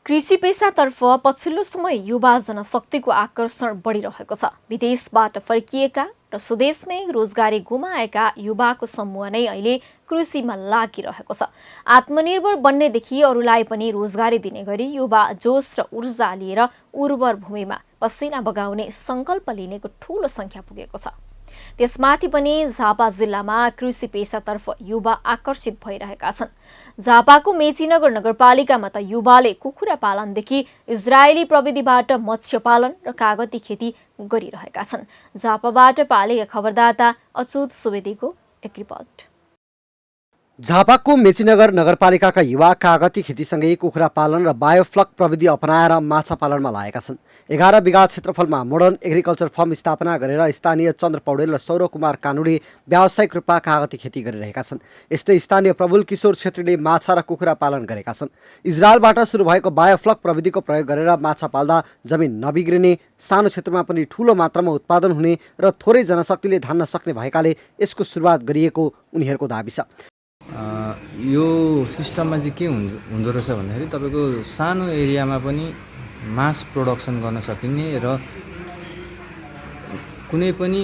कृषि पेसातर्फ पछिल्लो समय युवा जनशक्तिको आकर्षण बढिरहेको छ। विदेशबाट फर्किएका र स्वदेशमै रोजगारी गुमाएका युवाको समूह नै अहिले कृषिमा लागिरहेको छ। आत्मनिर्भर बन्नेदेखि अरूलाई पनि रोजगारी दिने गरी युवा जोश र ऊर्जा लिएर उर्वर भूमिमा पसिना बगाउने सङ्कल्प लिनेको ठूलो संख्या पुगेको छ। त्यसमाथि पनि झापा जिल्लामा कृषि पेसातर्फ युवा आकर्षित भइरहेका छन्। झापाको मेचीनगर नगरपालिकामा त युवाले कुखुरा पालनदेखि इजरायली प्रविधिबाट मत्स्य पालन र कागती खेती गरिरहेका छन्। झापाबाट पालिका खबरदाता अच्युत सुवेदीको एक रिपोर्ट। झापाको मेचीनगर नगरपालिकाका युवा कागती खेतीसँगै कुखुरा पालन र बायोफ्लक प्रविधि अपनाएर माछा पालनमा लागेका छन्। 11 बिघा क्षेत्रफलमा मोडर्न एग्रिकल्चर फर्म स्थापना गरेर स्थानीय चन्द्र पौडेल र सौरभ कुमार कानुडे व्यावसायिक रूपमा कागती खेती गरिरहेका छन्। यस्तै स्थानीय प्रबुल किशोर छेत्रीले माछा र कुखुरा पालन गरेका छन्। इजरायलबाट सुरु भएको बायोफ्लक प्रविधिको प्रयोग गरेर माछा पाल्दा जमिन नबिग्रिने, सानो क्षेत्रमा पनि ठूलो मात्रामा उत्पादन हुने र थोरै जनशक्तिले धान्न सक्ने भएकाले यसको सुरुवात गरिएको उनीहरूको दाबी छ। यो सिस्टममा चाहिँ के हुँदो रहेछ भन्दाखेरि तपाईँको सानो एरियामा पनि मास प्रोडक्सन गर्न सकिने र कुनै पनि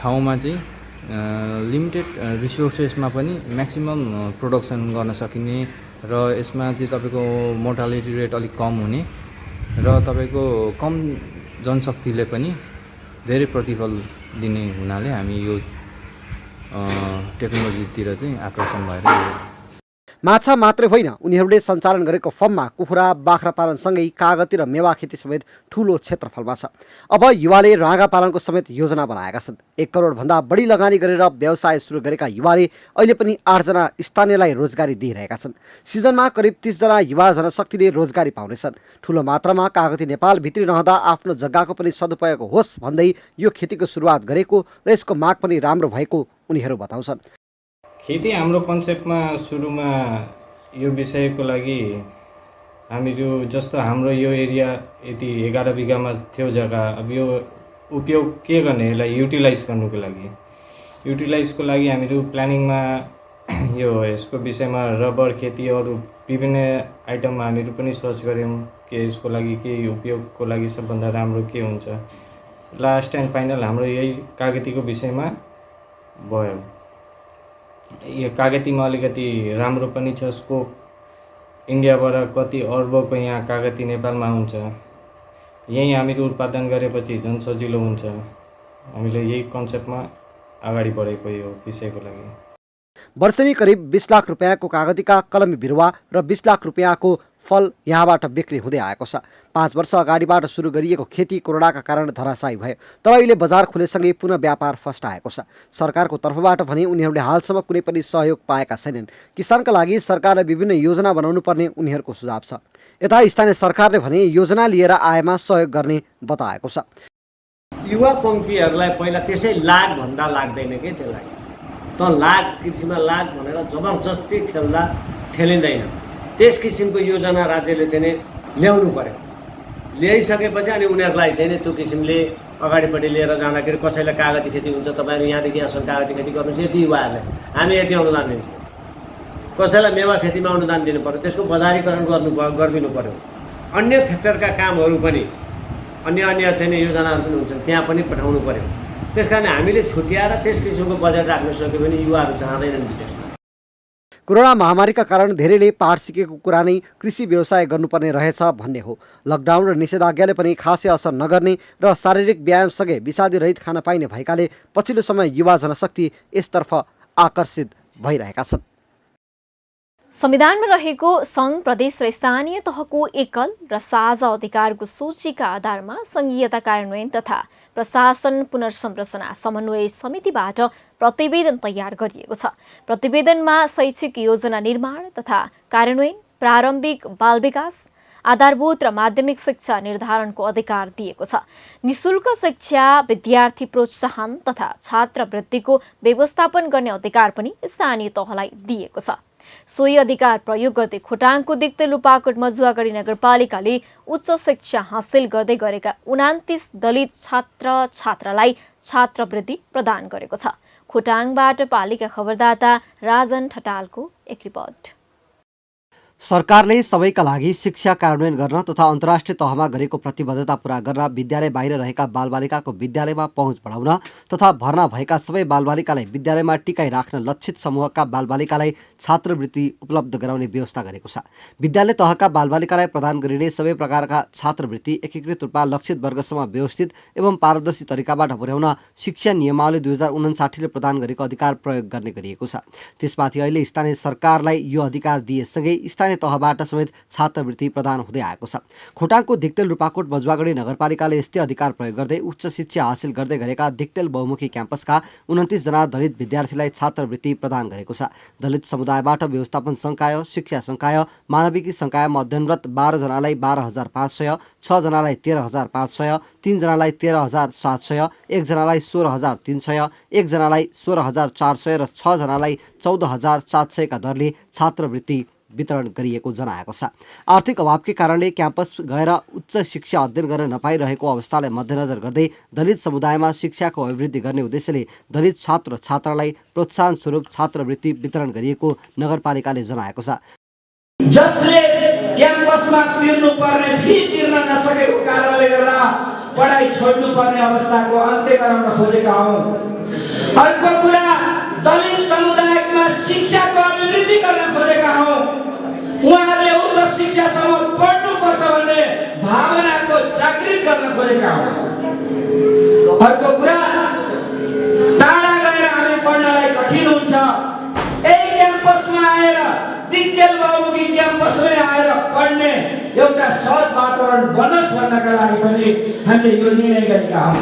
ठाउँमा चाहिँ लिमिटेड रिसोर्सेसमा पनि म्याक्सिमम प्रोडक्सन गर्न सकिने र यसमा चाहिँ तपाईँको मोर्टालिटी रेट अलिक कम हुने र तपाईँको कम जनशक्तिले पनि धेरै प्रतिफल दिने हुनाले हामी यो टेक्नोलोजीतिर चाहिँ आकर्षण भएर माछा मात्रै होइन, उनीहरूले सञ्चालन गरेको फर्ममा कुखुरा बाख्रा पालनसँगै कागती र मेवा खेती समेत ठूलो क्षेत्रफलमा छ। अब युवाले राँगा पालनको समेत योजना बनाएका छन्। 1 करोडभन्दा बढी लगानी गरेर व्यवसाय सुरु गरेका युवाले अहिले पनि 8 जना स्थानीयलाई रोजगारी दिइरहेका छन्। सिजनमा करिब 30 जना युवा जनशक्तिले रोजगारी पाउनेछन्। ठूलो मात्रामा कागती नेपाल भित्री रहँदा आफ्नो जग्गाको पनि सदुपयोग होस् भन्दै यो खेतीको सुरुवात गरेको र यसको माग पनि राम्रो भएको उनीहरू बताउँछन्। खेती हाम्रो कन्सेप्टमा सुरुमा यो विषयको लागि हामीहरू जस्तो हाम्रो यो एरिया यति 11 बिघामा थियो जग्गा, अब यो उपयोग के गर्ने, यसलाई युटिलाइज गर्नुको लागि हामीहरू प्लानिङमा यो यसको विषयमा रबर खेती अरू विभिन्न आइटममा हामीहरू पनि सर्च गऱ्यौँ कि यसको लागि के उपयोगको लागि सबभन्दा राम्रो के हुन्छ। लास्ट एन्ड फाइनल हाम्रो यही कागतीको विषयमा भयो। यो कागतीमा अलिकति राम्रो पनि छ स्कोप। इन्डियाबाट कति अर्बको यहाँ कागती नेपालमा आउँछ, यहीँ हामीहरू उत्पादन गरेपछि झन् सजिलो हुन्छ। हामीले यही कन्सेप्टमा अगाडि बढेको यो विषयको लागि। वर्षेनी करिब 20 लाख रुपियाँको कागतीका कलमी बिरुवा र 20 लाख रुपियाँको फल यहाँबाट बिक्री हुँदै आएको छ। 5 वर्ष अगाडिबाट सुरु गरिएको खेती कोरोनाका कारण धराशायी भयो, तर अहिले बजार खुलेसँगै पुनः व्यापार फस्टाएको छ। सरकारको तर्फबाट भने उनीहरूले हालसम्म कुनै पनि सहयोग पाएका छैनन्। किसानका लागि सरकारले विभिन्न योजना बनाउनु पर्ने उनीहरूको सुझाव छ। यता स्थानीय सरकारले भने योजना लिएर आएमा सहयोग गर्ने बताएको छ। युवा पङ्क्तिहरूलाई पहिला त्यसै लाग भन्दा लाग्दैन कि त्यसलाई त लाग कृषिमा लाग भनेर जबरजस्ती ठेलिँदैन। त्यस किसिमको योजना राज्यले चाहिँ ल्याउनु पर्यो। ल्याइसकेपछि अनि उनीहरूलाई चाहिँ त्यो किसिमले अगाडिपट्टि लिएर जाँदाखेरि कसैलाई कागती खेती हुन्छ, तपाईँहरू यहाँदेखि यहाँसम्म कागती खेती गर्नुहोस्, यति युवाहरूलाई हामी यति अनुदान दिन्छौँ। कसैलाई मेवा खेतीमा अनुदान दिनु पर्यो, त्यसको बजारीकरण गरिदिनु पर्यो। अन्य फेक्टरका कामहरू पनि अन्य चाहिँ योजनाहरू पनि हुन्छन्, त्यहाँ पनि पठाउनु पर्यो। त्यस कारण हामीले छुट्याएर त्यस किसिमको बजेट राख्न सक्यो भने युवाहरू जाँदैनन् विदेशमा। कोरोना महामारीका कारण धेरैले पाठ सिकेको कुरा नै कृषि व्यवसाय गर्नुपर्ने रहेछ भन्ने हो। लकडाउन र निषेधाज्ञाले पनि खासै असर नगर्ने र शारीरिक व्यायामसँगै विषादी रहित खान पाइने भएकाले पछिल्लो समय युवा जनशक्ति यसतर्फ आकर्षित भइरहेका छन्। संविधानमा रहेको सङ्घ, प्रदेश र स्थानीय तहको एकल र साझा अधिकारको सूचीका आधारमा सङ्घीयता कार्यान्वयन तथा प्रशासन पुनर्संरचना समन्वय समितिबाट प्रतिवेदन तयार गरिएको छ। प्रतिवेदनमा शैक्षिक योजना निर्माण तथा कार्यान्वयन, प्रारम्भिक बाल विकास, आधारभूत र माध्यमिक शिक्षा निर्धारणको अधिकार दिएको छ। निशुल्क शिक्षा, विद्यार्थी प्रोत्साहन तथा छात्रवृत्तिको व्यवस्थापन गर्ने अधिकार पनि स्थानीय तहलाई दिएको छ। सोही अधिकार प्रयोग गर्दै खोटाङको दिक्तेल रूपाकोट मजुवागढी नगरपालिकाले उच्च शिक्षा हासिल गर्दै गरेका 29 दलित छात्र छात्रालाई छात्रवृत्ति प्रदान गरेको छ। खोटाङबाट पालिका खबरदाता राजन ठटालको एक रिपोर्ट। सरकारले सबैका लागि शिक्षा कार्यान्वयन गर्न तथा अन्तर्राष्ट्रिय तहमा गरेको प्रतिबद्धता पूरा गर्न विद्यालय बाहिर रहेका बालबालिकाको विद्यालयमा पहुँच बढाउन तथा भर्ना भएका सबै बालबालिकालाई विद्यालयमा टिकाइ राख्न लक्षित समूहका बालबालिकालाई छात्रवृत्ति उपलब्ध गराउने व्यवस्था गरेको छ। विद्यालय तहका बालबालिकालाई प्रदान गरिने सबै प्रकारका छात्रवृत्ति एकीकृत रूपमा लक्षित वर्गसम्म व्यवस्थित एवं पारदर्शी तरिकाबाट पुर्याउन शिक्षा नियमावली 2059ले प्रदान गरेको अधिकार प्रयोग गर्ने गरिएको छ। त्यसमाथि अहिले स्थानीय सरकारलाई यो अधिकार दिएसँगै स्थानीय तहबाट समेत छात्रवृत्ति प्रदान हुँदै आएको छ। खोटाङको दिक्तेल रूपाकोट मजुवागढी नगरपालिकाले यस्तै अधिकार प्रयोग गर्दै उच्च शिक्षा हासिल गर्दै गरेका दिक्तेल बहुमुखी क्याम्पसका 29 जना दलित विद्यार्थीलाई छात्रवृत्ति प्रदान गरेको छ। दलित समुदायबाट व्यवस्थापन संकाय, शिक्षा संकाय, मानविकी संकायमा अध्ययनरत 12 जनालाई 12,500, 6 जनालाई 13,500, 3 जनालाई 13,700, 1 जनालाई 16,300, 1 जनालाई 16,400 र 6 जनालाई 14,700 का दरले छात्रवृत्ति वितरण गरिएको जनाएको छ। आर्थिक अभावकै कारणले क्याम्पस गएर उच्च शिक्षा अध्ययन गर्न नपाइरहेको अवस्थालाई मध्यनजर गर्दै दलित समुदायमा शिक्षाको अभिवृद्धि गर्ने उद्देश्यले दलित छात्र छात्रालाई प्रोत्साहन स्वरूप छात्रवृत्ति वितरण गरिएको नगरपालिकाले जनाएको छ। जसले क्याम्पसमा तिर्नुपर्ने फी तिर्न नसकेको कारणले गर्दा पढाइ छोड्नुपर्ने अवस्थाको अन्त्य गराउन खोजेका हौँ। अर्को कुरा दलित समुदायमा शिक्षाको अभिवृद्धि गर्न खोजेका हौँ। उहाँहरूले उच्च शिक्षासम्म पढ्नुपर्छ भन्ने भावनाको जागृत गर्न खोजेका हौँ। अर्को कुरा टाढा गएर हामी पढ्नलाई कठिन हुन्छ। यही क्याम्पसमा आएर दिक्तेल बहुमुखी क्याम्पसमै आएर पढ्ने एउटा सहज वातावरण बनोस् भन्नका लागि पनि हामीले यो निर्णय गरेका हौँ।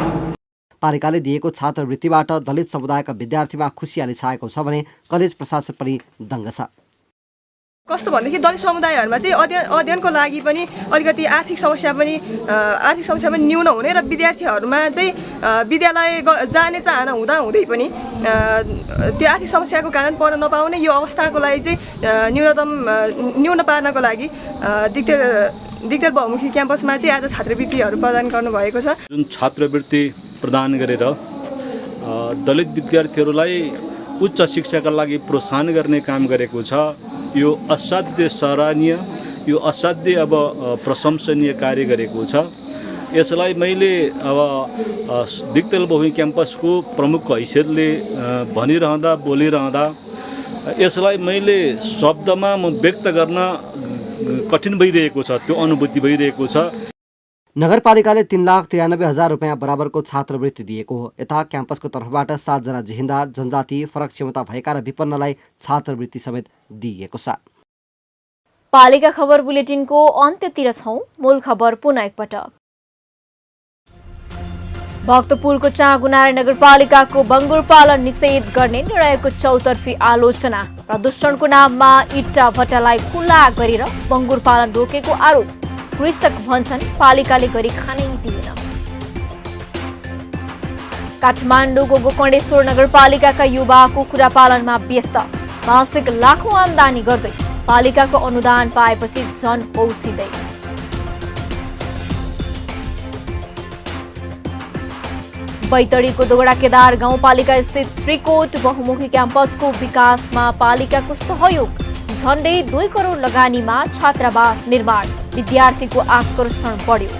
पालिकाले दिएको छात्रवृत्तिबाट दलित समुदायका विद्यार्थीमा खुसियाली छाएको छ भने कलेज प्रशासन पनि दङ्ग छ। कस्तो भनेदेखि दलित समुदायहरूमा चाहिँ अध्ययनको लागि पनि अलिकति आर्थिक समस्या पनि न्यून हुने र विद्यार्थीहरूमा चाहिँ विद्यालय जाने चाहना हुँदै पनि त्यो आर्थिक समस्याको कारण पढ्न नपाउने यो अवस्थाको लागि चाहिँ न्यून पार्नको लागि दिक्तेल बहुमुखी क्याम्पसमा चाहिँ आज छात्रवृत्तिहरू प्रदान गर्नुभएको छ। जुन छात्रवृत्ति प्रदान गरेर दलित विद्यार्थीहरूलाई उच्च शिक्षाका लागि प्रोत्साहन गर्ने काम गरेको छ। यो असाध्य सराहनीय, यो असाध्य अब प्रशंसनीय कार्य गरेको छ। यसलाई मैले अब दिक्तेल बहुमुखी क्याम्पसको प्रमुखको हैसियतले भनिरहँदा बोलिरहँदा यसलाई मैले शब्दमा व्यक्त गर्न कठिन भइरहेको छ, त्यो अनुभूति भइरहेको छ। नगरपालिकाले 3,93,000 रुपियाँ बराबरको छात्रवृत्ति दिएको हो। यता क्याम्पसको तर्फबाट 7 जना जिहिन्दार, जनजाति, फरक क्षमता भएका र विपन्नलाई छात्रवृत्ति समेत दिइएको छ। पालिका खबर बुलेटिनको अन्त्यतिर छौं। मूल खबर पुनः एकपटक। भक्तपुरको चाँगुनारायण नगरपालिकाको बङ्गुर पालन निषेध गर्ने निर्णयको चौतर्फी आलोचना। प्रदूषणको नाममा इट्टा भट्टालाई खुला गरेर बङ्गुर पालन रोकेको आरोप। कृषक भन्छन् पालिकाले गरी खानै दिएन। काठमाडौँको गोकर्णेश्वर नगरपालिकाका युवा कुखुरा पालनमा व्यस्त। मासिक लाखौं आमदानी गर्दै पालिकाको अनुदान पाएपछि झन पौसिँदै। बैतडीको दोगडा केदार गाउँपालिका स्थित श्रीकोट बहुमुखी क्याम्पसको विकासमा पालिकाको सहयोग। झण्डै 2 करोड लगानीमा छात्रावास निर्माण। विद्यार्थीको आकर्षण बढ्यो।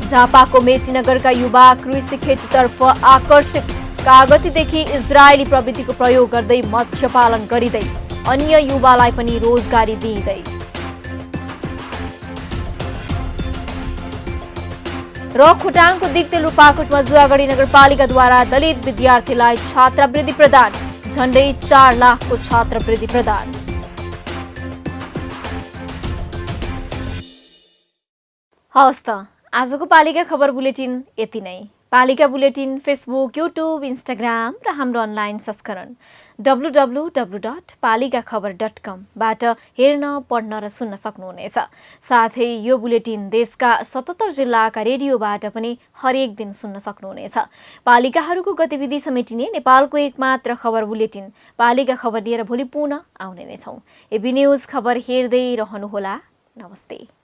झापाको मेचीनगरका युवा कृषि खेतीतर्फ आकर्षित। कागतीदेखि इजरायली प्रविधिको प्रयोग गर्दै मत्स्य पालन गरिँदै अन्य युवालाई पनि रोजगारी दिइँदै। र खोटाङको दिक्तेल रूपाकोटमा जुवागढी नगरपालिकाद्वारा दलित विद्यार्थीलाई छात्रवृत्ति प्रदान। झण्डै 4 लाखको छात्रवृत्ति प्रदान। हवस् त आजको पालिका खबर बुलेटिन यति नै। पालिका बुलेटिन फेसबुक, युट्युब, इन्स्टाग्राम र हाम्रो अनलाइन संस्करण www.palikakhbar.com बाट हेर्न, पढ्न र सुन्न सक्नुहुनेछ। साथै यो बुलेटिन देशका 77 जिल्लाका रेडियोबाट पनि हरेक दिन सुन्न सक्नुहुनेछ। पालिकाहरूको गतिविधि समेटिने नेपालको एकमात्र खबर बुलेटिन पालिका खबर लिएर भोलि पुनः आउने नै छौं। एबी न्यूज खबर हेर्दै रहनुहोला। नमस्ते।